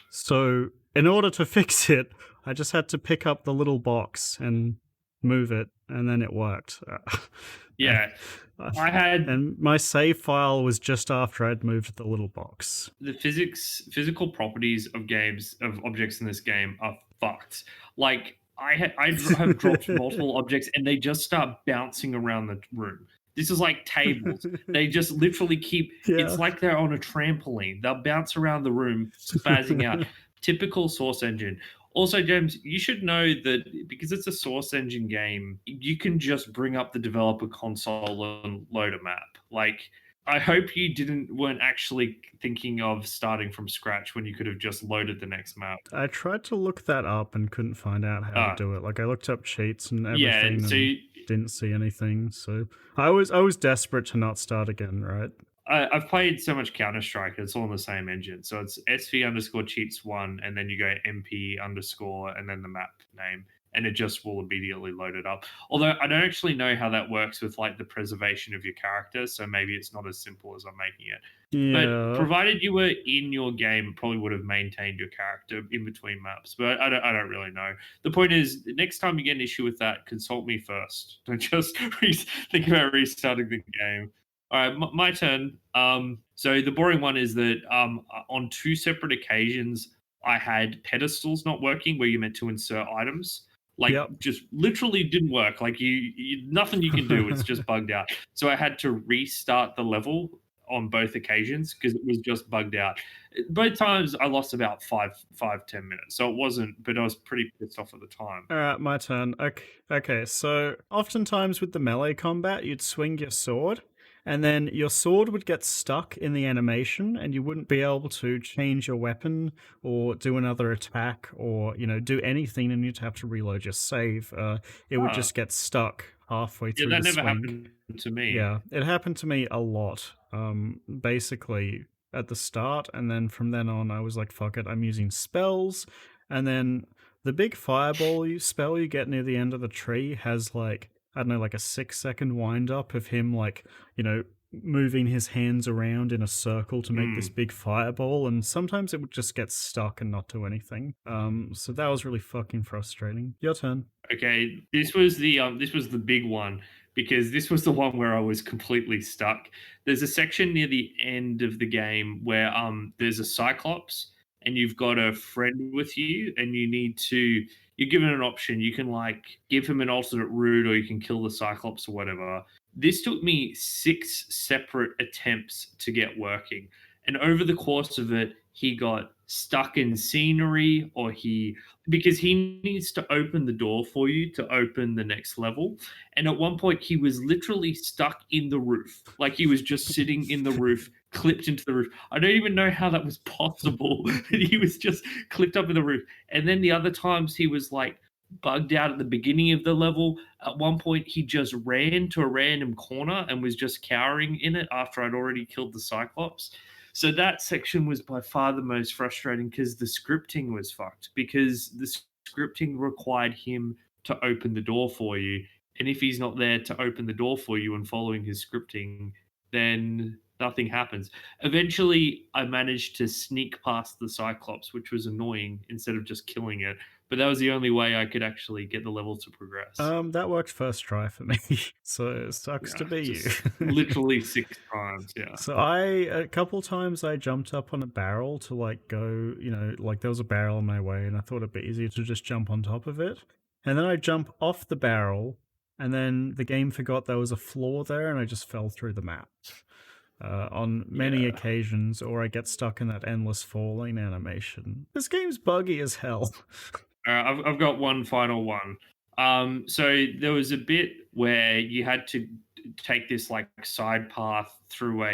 B: So, in order to fix it, I just had to pick up the little box and move it, and then it worked. and,
A: Yeah. I had
B: and my save file was just after I'd moved the little box.
A: the physical properties of games of objects in this game are fucked. Like have dropped multiple objects and they just start bouncing around the room. This is like tables. They just literally keep. It's
B: Yeah.
A: like they're on a trampoline. They'll bounce around the room, spazzing out. Typical Source Engine. Also, James, you should know that because it's a Source Engine game, you can just bring up the developer console and load a map. Like I hope you weren't actually thinking of starting from scratch when you could have just loaded the next map.
B: I tried to look that up and couldn't find out how to
A: Ah,
B: do it. Like I looked up cheats and
A: yeah.
B: everything
A: So
B: and didn't see anything. So I was desperate to not start again, right?
A: I've played so much Counter Strike; it's all in the same engine. So it's SV underscore cheats one, and then you go MP underscore, and then the map name, and it just will immediately load it up. Although I don't actually know how that works with like the preservation of your character, so maybe it's not as simple as I'm making it. But
B: Yeah.
A: provided you were in your game, it probably would have maintained your character in between maps. But I don't really know. The point is, next time you get an issue with that, consult me first. Don't just think about restarting the game. All right, my turn. So the boring one is that on two separate occasions, I had pedestals not working where you meant to insert items. Like,
B: Yep.
A: just literally didn't work. Like, nothing you can do. It's just bugged out. So I had to restart the level on both occasions because it was just bugged out. Both times I lost about 10 minutes. So it wasn't, but I was pretty pissed off at the time.
B: All right, my turn. Okay, so oftentimes with the melee combat, you'd swing your sword, and then your sword would get stuck in the animation, and you wouldn't be able to change your weapon or do another attack or, do anything, and you'd have to reload your save. It would
A: Huh.
B: just get stuck halfway
A: Yeah,
B: through
A: that
B: the
A: never
B: swing.
A: happened to me.
B: Yeah, it happened to me a lot. Basically at the start, and then from then on, I was like, "Fuck it, I'm using spells." And then the big fireball spell you get near the end of the tree has like I don't know, like a 6 second wind up of him like moving his hands around in a circle to make this
A: Mm.
B: big fireball, and sometimes it would just get stuck and not do anything. So that was really fucking frustrating. Your turn.
A: Okay, this was the big one because this was the one where I was completely stuck. There's a section near the end of the game where there's a cyclops and you've got a friend with you and you're given an option. You can like give him an alternate route or you can kill the cyclops or whatever. This took me 6 separate attempts to get working. And over the course of it, he got stuck in scenery or because he needs to open the door for you to open the next level. And at one point, he was literally stuck in the roof. Like he was just sitting in the roof, clipped into the roof. I don't even know how that was possible. He was just clipped up in the roof. And then the other times, he was like bugged out at the beginning of the level. At one point, he just ran to a random corner and was just cowering in it after I'd already killed the Cyclops. So that section was by far the most frustrating because the scripting was fucked because the scripting required him to open the door for you. And if he's not there to open the door for you and following his scripting, then nothing happens. Eventually, I managed to sneak past the Cyclops, which was annoying instead of just killing it. But that was the only way I could actually get the level to progress.
B: That worked first try for me, so it sucks to
A: Yeah,
B: be
A: just
B: you.
A: literally 6 times. Yeah.
B: So a couple times I jumped up on a barrel to like go, like there was a barrel in my way, and I thought it'd be easier to just jump on top of it. And then I jump off the barrel, and then the game forgot there was a floor there, and I just fell through the map. On many
A: Yeah.
B: occasions, or I get stuck in that endless falling animation. This game's buggy as hell.
A: I've got one final one. So there was a bit where you had to take this like side path through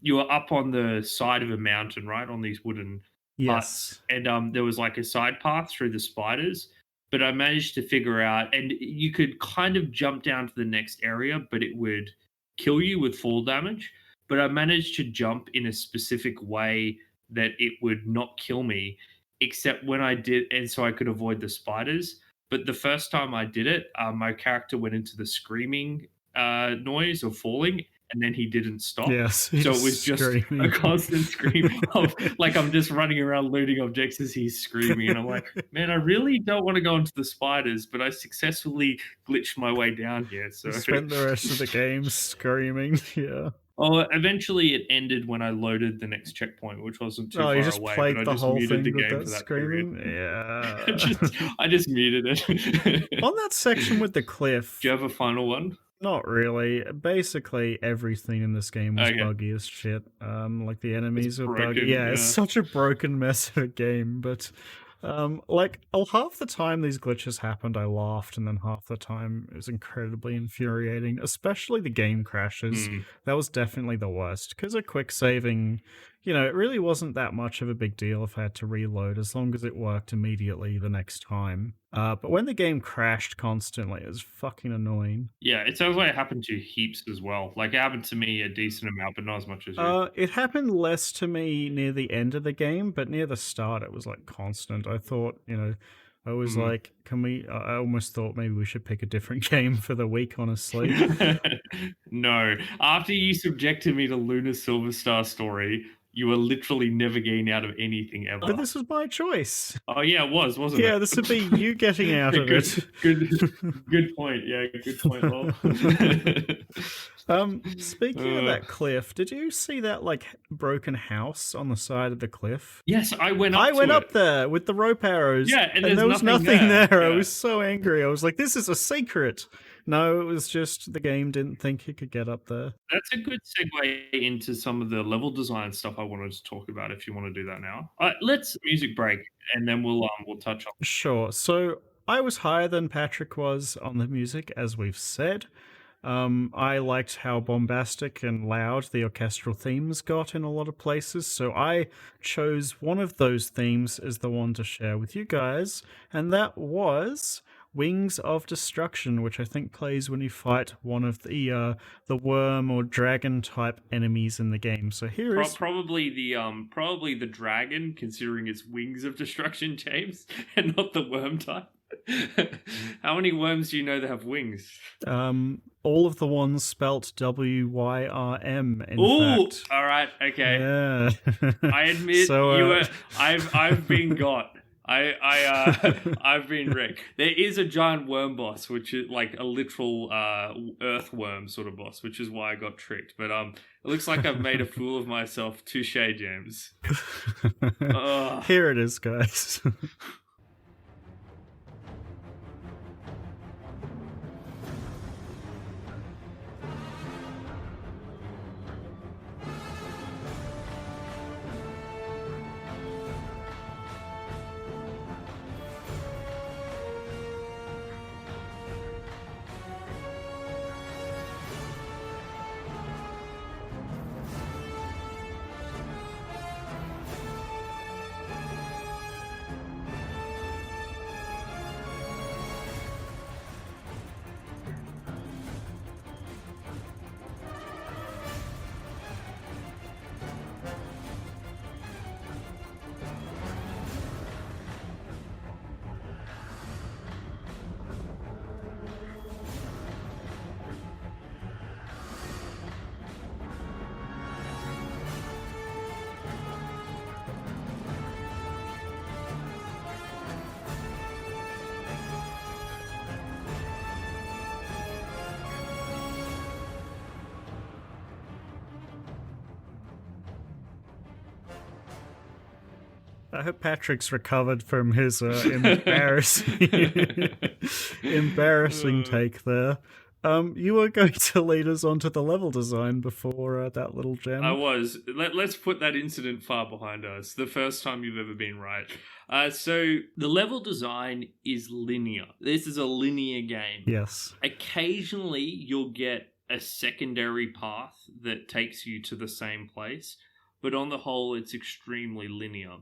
A: you were up on the side of a mountain, right, on these wooden huts,
B: Yes.
A: and there was like a side path through the spiders. But I managed to figure out, and you could kind of jump down to the next area, but it would kill you with fall damage. But I managed to jump in a specific way that it would not kill me except when I did, and so I could avoid the spiders. But the first time I did it, my character went into the screaming noise of falling, and then he didn't stop.
B: Yes,
A: So it
B: he's
A: was just a
B: screaming.
A: constant scream of like I'm just running around looting objects as he's screaming, and I'm like, man, I really don't want to go into the spiders, but I successfully glitched my way down here. So
B: You spent the rest of the game screaming. Yeah.
A: oh, eventually it ended when I loaded the next checkpoint, which wasn't too
B: Oh, you
A: far
B: just
A: away, but
B: played
A: I
B: the
A: just
B: whole
A: muted the
B: thing with
A: game
B: that
A: for that period.
B: screaming? Yeah.
A: I just muted it.
B: On that section with the
A: Do
B: cliff,
A: you have a final one?
B: not really. Basically, everything in this game was
A: Okay,
B: buggy as shit. Like the
A: it's
B: enemies were buggy.
A: broken.
B: Yeah, it's
A: Yeah.
B: such a broken mess of a game. But like half the time these glitches happened, I laughed, and then half the time it was incredibly infuriating. Especially the game crashes.
A: Mm.
B: That was definitely the worst because a quick saving. It really wasn't that much of a big deal if I had to reload, as long as it worked immediately the next time. But when the game crashed constantly, it was fucking annoying.
A: Yeah, it sounds like it happened to you heaps as well. Like it happened to me a decent amount, but not as much as you.
B: It happened less to me near the end of the game, but near the start, it was like constant. I thought, I was
A: Mm.
B: like, can we? I almost thought maybe we should pick a different game for the week, honestly.
A: No, after you subjected me to Luna Silver Star story, You were literally never getting out of anything
B: But
A: ever.
B: this was my choice.
A: Oh yeah, it was, wasn't it?
B: Yeah, this would be you getting out
A: Yeah,
B: of it.
A: good point. Yeah, good point, lol.
B: Speaking of
A: Uh,
B: that cliff, did you see that like broken house on the side of the cliff?
A: yes, I went
B: I
A: up
B: went
A: to it.
B: up there with the rope arrows,
A: Yeah, and
B: and
A: there's
B: there was
A: nothing
B: nothing
A: there.
B: there. I
A: Yeah.
B: was so angry. I was like, this is a secret. No, it was just the game didn't think you could get up there.
A: That's a good segue into some of the level design stuff I wanted to talk about if you want to do that now. Let's music break and then we'll touch on.
B: Sure. So I was higher than Patrick was on the music, as we've said. I liked how bombastic and loud the orchestral themes got in a lot of places, so I chose one of those themes as the one to share with you guys, and that was Wings of Destruction, which I think plays when you fight one of the worm or dragon type enemies in the game. So here is
A: Probably the dragon, considering its wings of destruction, James, and not the worm type. How many worms do you know that have wings?
B: all of the ones spelt WYRM. In
A: Ooh,
B: fact,
A: all right, okay.
B: yeah.
A: I admit
B: So,
A: you were. I've been got. I've been wrecked. There is a giant worm boss, which is like a literal earthworm sort of boss, which is why I got tricked. But it looks like I've made a fool of myself. Touche, James. Ugh.
B: Here it is, guys. I hope Patrick's recovered from his embarrassing take there. You were going to lead us onto the level design before that little gem.
A: I was. Let's put that incident far behind us. The first time you've ever been right. So the level design is linear. This is a linear game.
B: Yes.
A: Occasionally, you'll get a secondary path that takes you to the same place, but on the whole, it's extremely linear.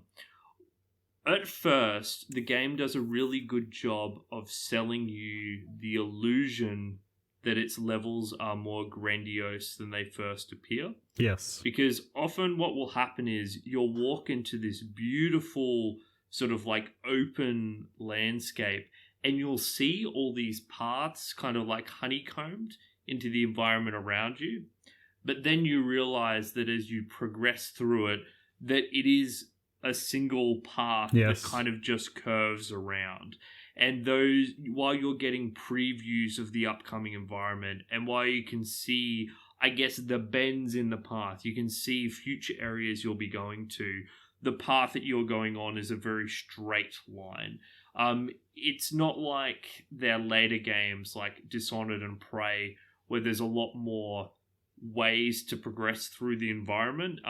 A: At first, the game does a really good job of selling you the illusion that its levels are more grandiose than they first appear.
B: Yes.
A: Because often what will happen is you'll walk into this beautiful sort of like open landscape and you'll see all these paths kind of like honeycombed into the environment around you. But then you realize that as you progress through it, that it is a single path
B: Yes.
A: that kind of just curves around. And those, while you're getting previews of the upcoming environment and while you can see, I guess, the bends in the path, you can see future areas you'll be going to, the path that you're going on is a very straight line. It's not like their later games like Dishonored and Prey, where there's a lot more ways to progress through the environment,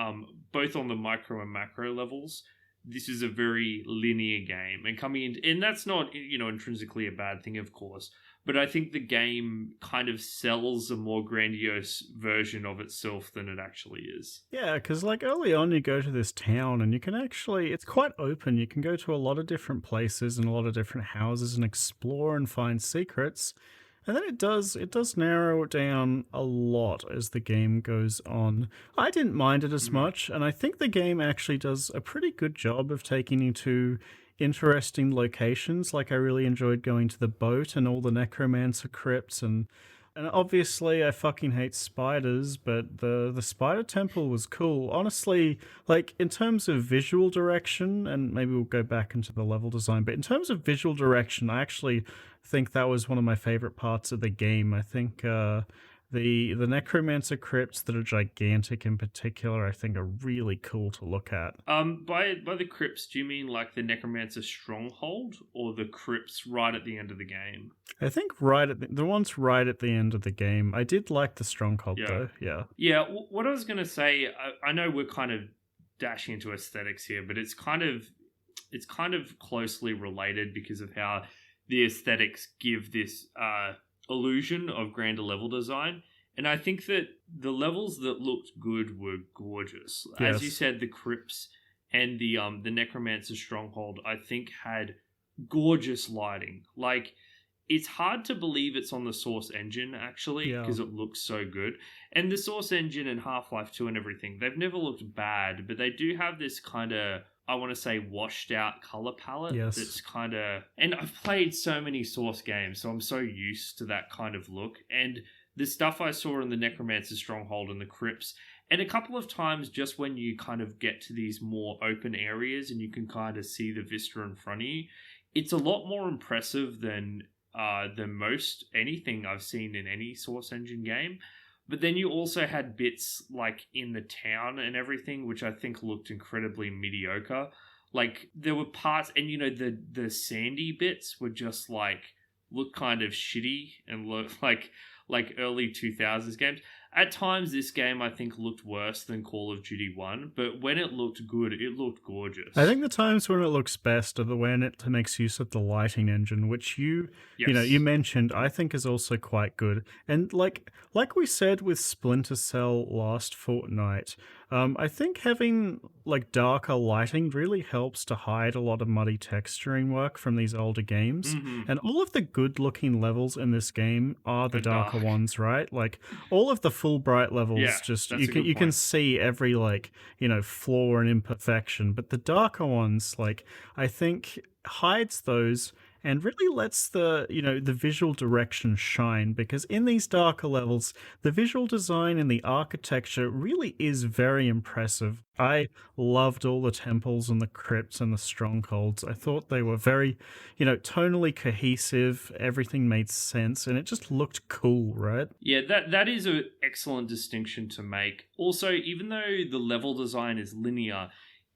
A: both on the micro and macro levels. This is a very linear game, and coming in, and that's not, intrinsically a bad thing, of course, but I think the game kind of sells a more grandiose version of itself than it actually is.
B: Yeah, because like early on you go to this town and you can actually, it's quite open. You can go to a lot of different places and a lot of different houses and explore and find secrets. And then it does narrow it down a lot as the game goes on. I didn't mind it as much, and I think the game actually does a pretty good job of taking you to interesting locations. Like I really enjoyed going to the boat and all the necromancer crypts and And obviously, I fucking hate spiders, but the spider temple was cool. Honestly, like in terms of visual direction, and maybe we'll go back into the level design, but in terms of visual direction, I actually think that was one of my favorite parts of the game. I think the necromancer crypts that are gigantic in particular, I think are really cool to look at.
A: By the crypts, do you mean like the necromancer stronghold, or the crypts right at the end of the game?
B: I think right at the ones right at the end of the game. I did like the stronghold
A: Yeah.
B: though. Yeah.
A: Yeah, what I was gonna say, I know we're kind of dashing into aesthetics here, but it's kind of closely related because of how the aesthetics give this illusion of grander level design. And I think that the levels that looked good were gorgeous. As you
B: Yes.
A: said, the crypts and the necromancer stronghold, I think, had gorgeous lighting. Like, it's hard to believe it's on the Source engine actually
B: Yeah.
A: because it looks so good. And the Source engine and Half-Life 2 and everything, they've never looked bad, but they do have this kind of, I want to say, washed out color palette
B: Yes.
A: that's kind of, and I've played so many Source games, so I'm so used to that kind of look. And the stuff I saw in the Necromancer Stronghold and the Crypts, and a couple of times just when you kind of get to these more open areas and you can kind of see the vista in front of you, it's a lot more impressive than most anything I've seen in any Source Engine game. But then you also had bits like in the town and everything, which I think looked incredibly mediocre. Like there were parts, and the sandy bits were just like look kind of shitty and look like early 2000s games. At times, this game I think looked worse than Call of Duty 1, but when it looked good, it looked gorgeous.
B: I think the times when it looks best are the when it makes use of the lighting engine, which you mentioned, I think is also quite good. And like we said with Splinter Cell last fortnight, I think having like darker lighting really helps to hide a lot of muddy texturing work from these older games.
A: Mhm.
B: And all of the good looking levels in this game are the
A: Are
B: darker
A: dark.
B: ones, right? Like all of the full bright levels,
A: Yeah,
B: just
A: that's a good
B: you can
A: point.
B: see every flaw and imperfection, but the darker ones, like I think hides those and really lets the visual direction shine, because in these darker levels the visual design and the architecture really is very impressive. I loved all the temples and the crypts and the strongholds. I thought they were very tonally cohesive, everything made sense, and it just looked cool, right?
A: Yeah, that is an excellent distinction to make. Also, even though the level design is linear,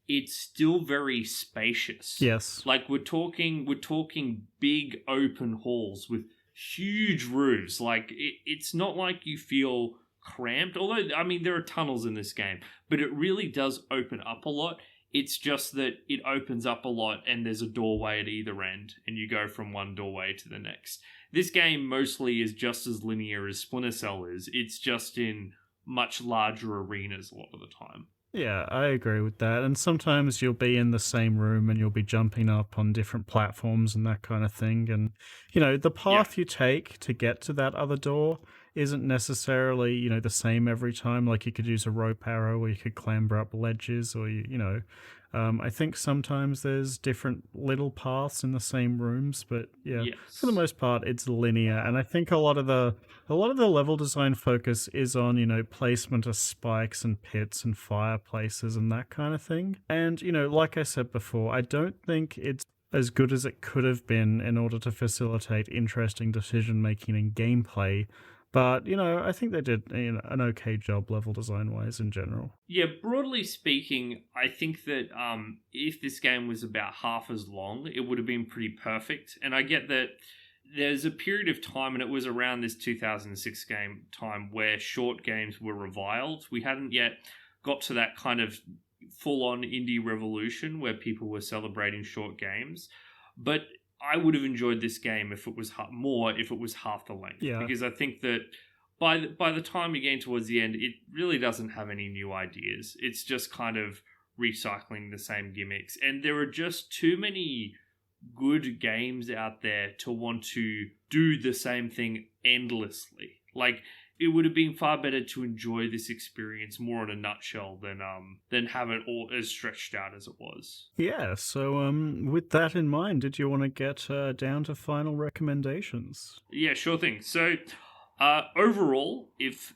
A: it's still very spacious.
B: Yes.
A: Like we're talking big open halls with huge roofs. Like it's not like you feel cramped. Although I mean there are tunnels in this game, but it really does open up a lot. It's just that it opens up a lot and there's a doorway at either end and you go from one doorway to the next. This game mostly is just as linear as Splinter Cell is. It's just in much larger arenas a lot of the time.
B: Yeah, I agree with that. And sometimes you'll be in the same room and you'll be jumping up on different platforms and that kind of thing. And, the
A: Yeah.
B: path you take to get to that other door isn't necessarily, the same every time. Like you could use a rope arrow or you could clamber up ledges or, I think sometimes there's different little paths in the same rooms, but yeah, for the
A: Yes.
B: most part, it's linear. And I think a lot of the level design focus is on placement of spikes and pits and fireplaces and that kind of thing. And like I said before, I don't think it's as good as it could have been in order to facilitate interesting decision making and gameplay. But I think they did an okay job level design wise in general.
A: Yeah, broadly speaking, I think that if this game was about half as long, it would have been pretty perfect. And I get that there's a period of time, and it was around this 2006 game time, where short games were reviled. We hadn't yet got to that kind of full-on indie revolution where people were celebrating short games. But I would have enjoyed this game if it was if it was half the length,
B: Yeah.
A: because I think that by the time you're getting towards the end, it really doesn't have any new ideas. It's just kind of recycling the same gimmicks, and there are just too many good games out there to want to do the same thing endlessly. Like it would have been far better to enjoy this experience more in a nutshell than have it all as stretched out as it was.
B: Yeah, so with that in mind, did you want to get down to final recommendations?
A: Yeah, sure thing. So Overall, if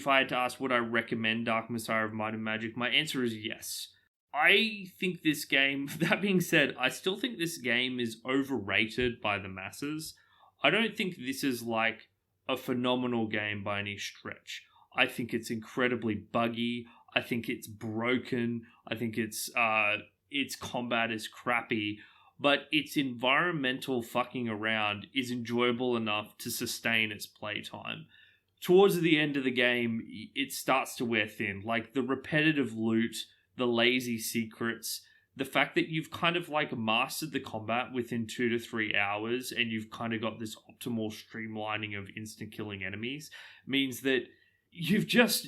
A: I had to ask would I recommend Dark Messiah of Might and Magic, my answer is yes. I think this game, that being said, I still think this game is overrated by the masses. I don't think this is like a phenomenal game by any stretch. I think it's incredibly buggy. I think it's broken. I think its combat is crappy, but its environmental fucking around is enjoyable enough to sustain its playtime. Towards the end of the game, it starts to wear thin. Like the repetitive loot, the lazy secrets, the fact that you've kind of like mastered the combat within 2 to 3 hours and you've kind of got this optimal streamlining of instant killing enemies means that you're just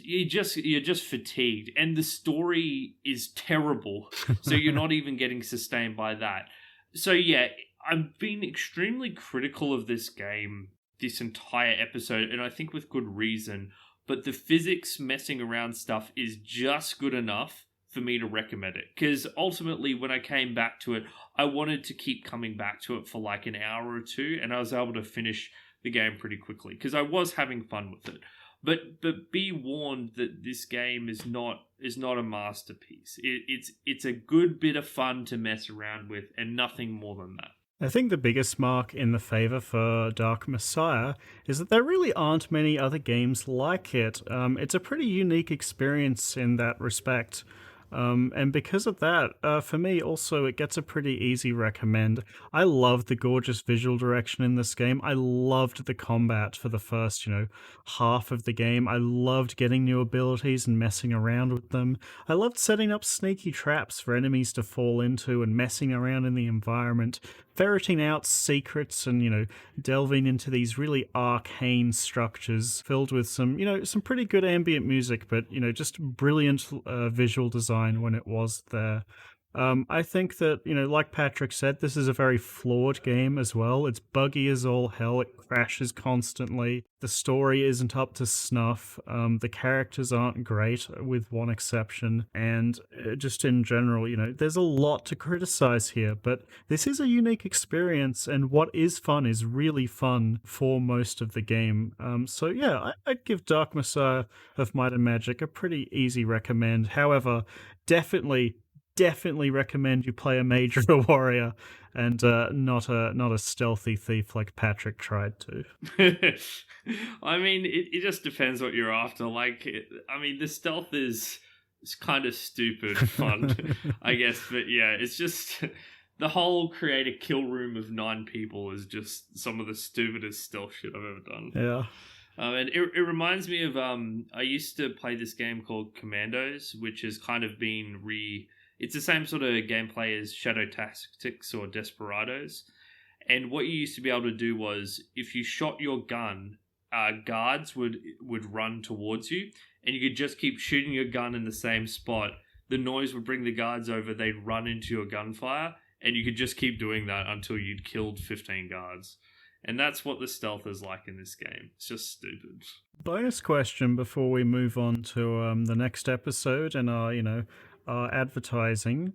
A: fatigued, and the story is terrible. So you're not even getting sustained by that. So yeah, I've been extremely critical of this game this entire episode, and I think with good reason. But the physics messing around stuff is just good enough for me to recommend it. Because ultimately, when I came back to it, I wanted to keep coming back to it for like an hour or two, and I was able to finish the game pretty quickly because I was having fun with it. But be warned that this game is not a masterpiece. It's a good bit of fun to mess around with, and nothing more than that.
B: I think the biggest mark in the favor for Dark Messiah is that there really aren't many other games like it. It's a pretty unique experience in that respect. And because of that, for me also, it gets a pretty easy recommend. I loved the gorgeous visual direction in this game. I loved the combat for the first, half of the game. I loved getting new abilities and messing around with them. I loved setting up sneaky traps for enemies to fall into and messing around in the environment, ferreting out secrets and, delving into these really arcane structures filled with some pretty good ambient music, but, just brilliant visual design when it was there. I think that, like Patrick said, this is a very flawed game as well. It's buggy as all hell. It crashes constantly. The story isn't up to snuff. The characters aren't great, with one exception. And just in general, there's a lot to criticize here. But this is a unique experience, and what is fun is really fun for most of the game. So yeah, I'd give Dark Messiah of Might and Magic a pretty easy recommend. However, definitely recommend you play a mage or a warrior and not a stealthy thief like Patrick tried to.
A: I mean, it just depends what you're after. Like, the stealth is kind of stupid fun, I guess. But yeah, it's just the whole create a kill room of 9 people is just some of the stupidest stealth shit I've ever done.
B: Yeah.
A: And it reminds me of I used to play this game called Commandos, which has kind of been It's the same sort of gameplay as Shadow Tactics or Desperados. And what you used to be able to do was, if you shot your gun, guards would run towards you, and you could just keep shooting your gun in the same spot. The noise would bring the guards over, they'd run into your gunfire, and you could just keep doing that until you'd killed 15 guards. And that's what the stealth is like in this game. It's just stupid.
B: Bonus question before we move on to the next episode and our advertising.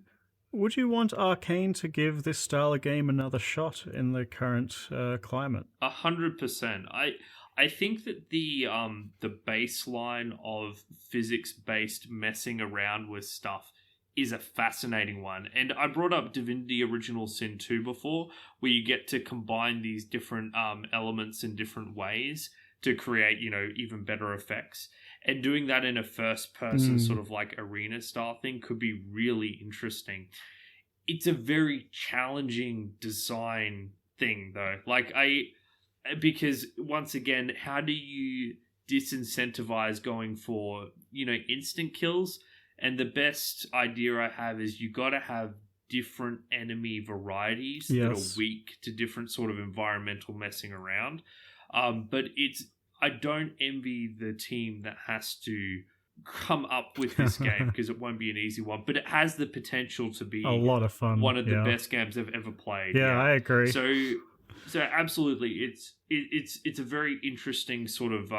B: Would you want Arkane to give this style of game another shot in the current climate?
A: 100%. I think that the baseline of physics-based messing around with stuff is a fascinating one. And I brought up Divinity Original Sin 2 before, where you get to combine these different elements in different ways to create, even better effects. And doing that in a first-person sort of like arena-style thing could be really interesting. It's a very challenging design thing, though. Because once again, how do you disincentivize going for, instant kills? And the best idea I have is you got to have different enemy varieties that are weak to different sort of environmental messing around. But I don't envy the team that has to come up with this game, because it won't be an easy one. But it has the potential to be
B: a lot of fun.
A: One of the best games I've ever played.
B: Yeah, I agree.
A: So absolutely, it's a very interesting sort of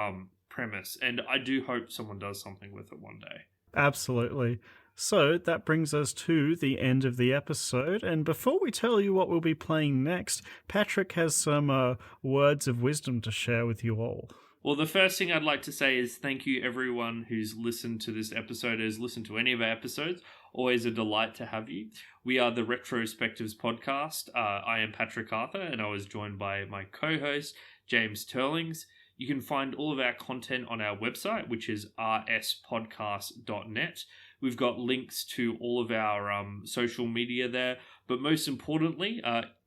A: premise, and I do hope someone does something with it one day.
B: Absolutely. So that brings us to the end of the episode, and before we tell you what we'll be playing next, Patrick has some words of wisdom to share with you all.
A: Well, the first thing I'd like to say is thank you, everyone who's listened to this episode, has listened to any of our episodes. Always a delight to have you. We are the Retrospectives podcast. I am Patrick Arthur, and I was joined by my co-host, James Turlings. You can find all of our content on our website, which is rspodcast.net. We've got links to all of our social media there, but most importantly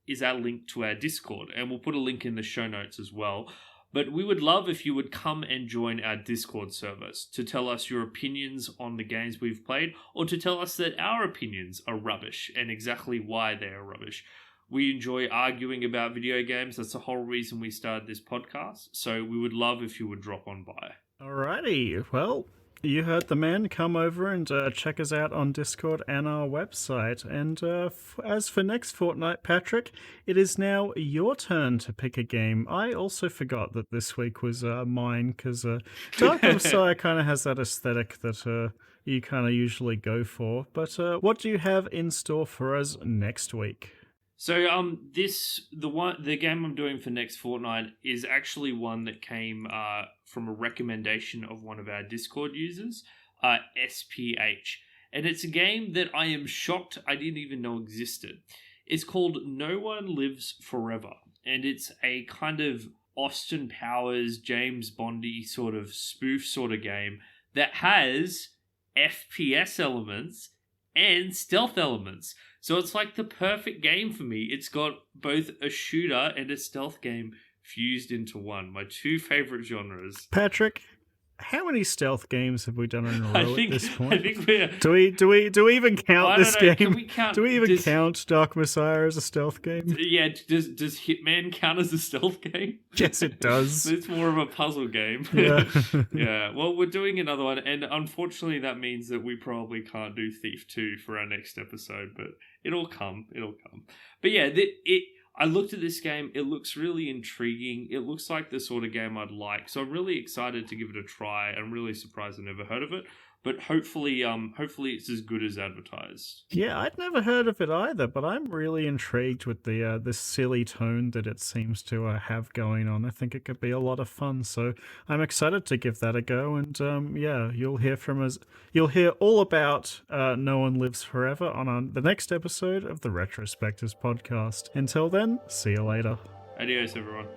A: is our link to our Discord, and we'll put a link in the show notes as well. But we would love if you would come and join our Discord servers to tell us your opinions on the games we've played, or to tell us that our opinions are rubbish and exactly why they are rubbish. We enjoy arguing about video games. That's the whole reason we started this podcast. So we would love if you would drop on by.
B: Alrighty, well, you heard the man. Come over and check us out on Discord and our website. And as for next fortnight, Patrick, it is now your turn to pick a game. I also forgot that this week was mine, because Dark Messiah kind of has that aesthetic that you kind of usually go for. But what do you have in store for us next week?
A: So the game I'm doing for next fortnight is actually one that came from a recommendation of one of our Discord users, SPH, and it's a game that I am shocked I didn't even know existed. It's called No One Lives Forever, and it's a kind of Austin Powers, James Bondy sort of spoof sort of game that has FPS elements and stealth elements. So it's like the perfect game for me. It's got both a shooter and a stealth game fused into one. My two favorite genres.
B: Patrick, how many stealth games have we done in a row at this point?
A: I think we're...
B: Do we even count this game?
A: Can we count...
B: Do we even count Dark Messiah as a stealth game?
A: Yeah, does Hitman count as a stealth game?
B: Yes, it does.
A: It's more of a puzzle game.
B: Yeah.
A: Yeah. Well, we're doing another one, and unfortunately that means that we probably can't do Thief 2 for our next episode, but it'll come. But yeah, I looked at this game. It looks really intriguing. It looks like the sort of game I'd like. So I'm really excited to give it a try. I'm really surprised I never heard of it. But hopefully it's as good as advertised.
B: Yeah, I'd never heard of it either, but I'm really intrigued with the this silly tone that it seems to have going on. I think it could be a lot of fun, so I'm excited to give that a go. And yeah, you'll hear from us. You'll hear all about No One Lives Forever on the next episode of the Retrospectives podcast. Until then, see you later.
A: Adios, everyone.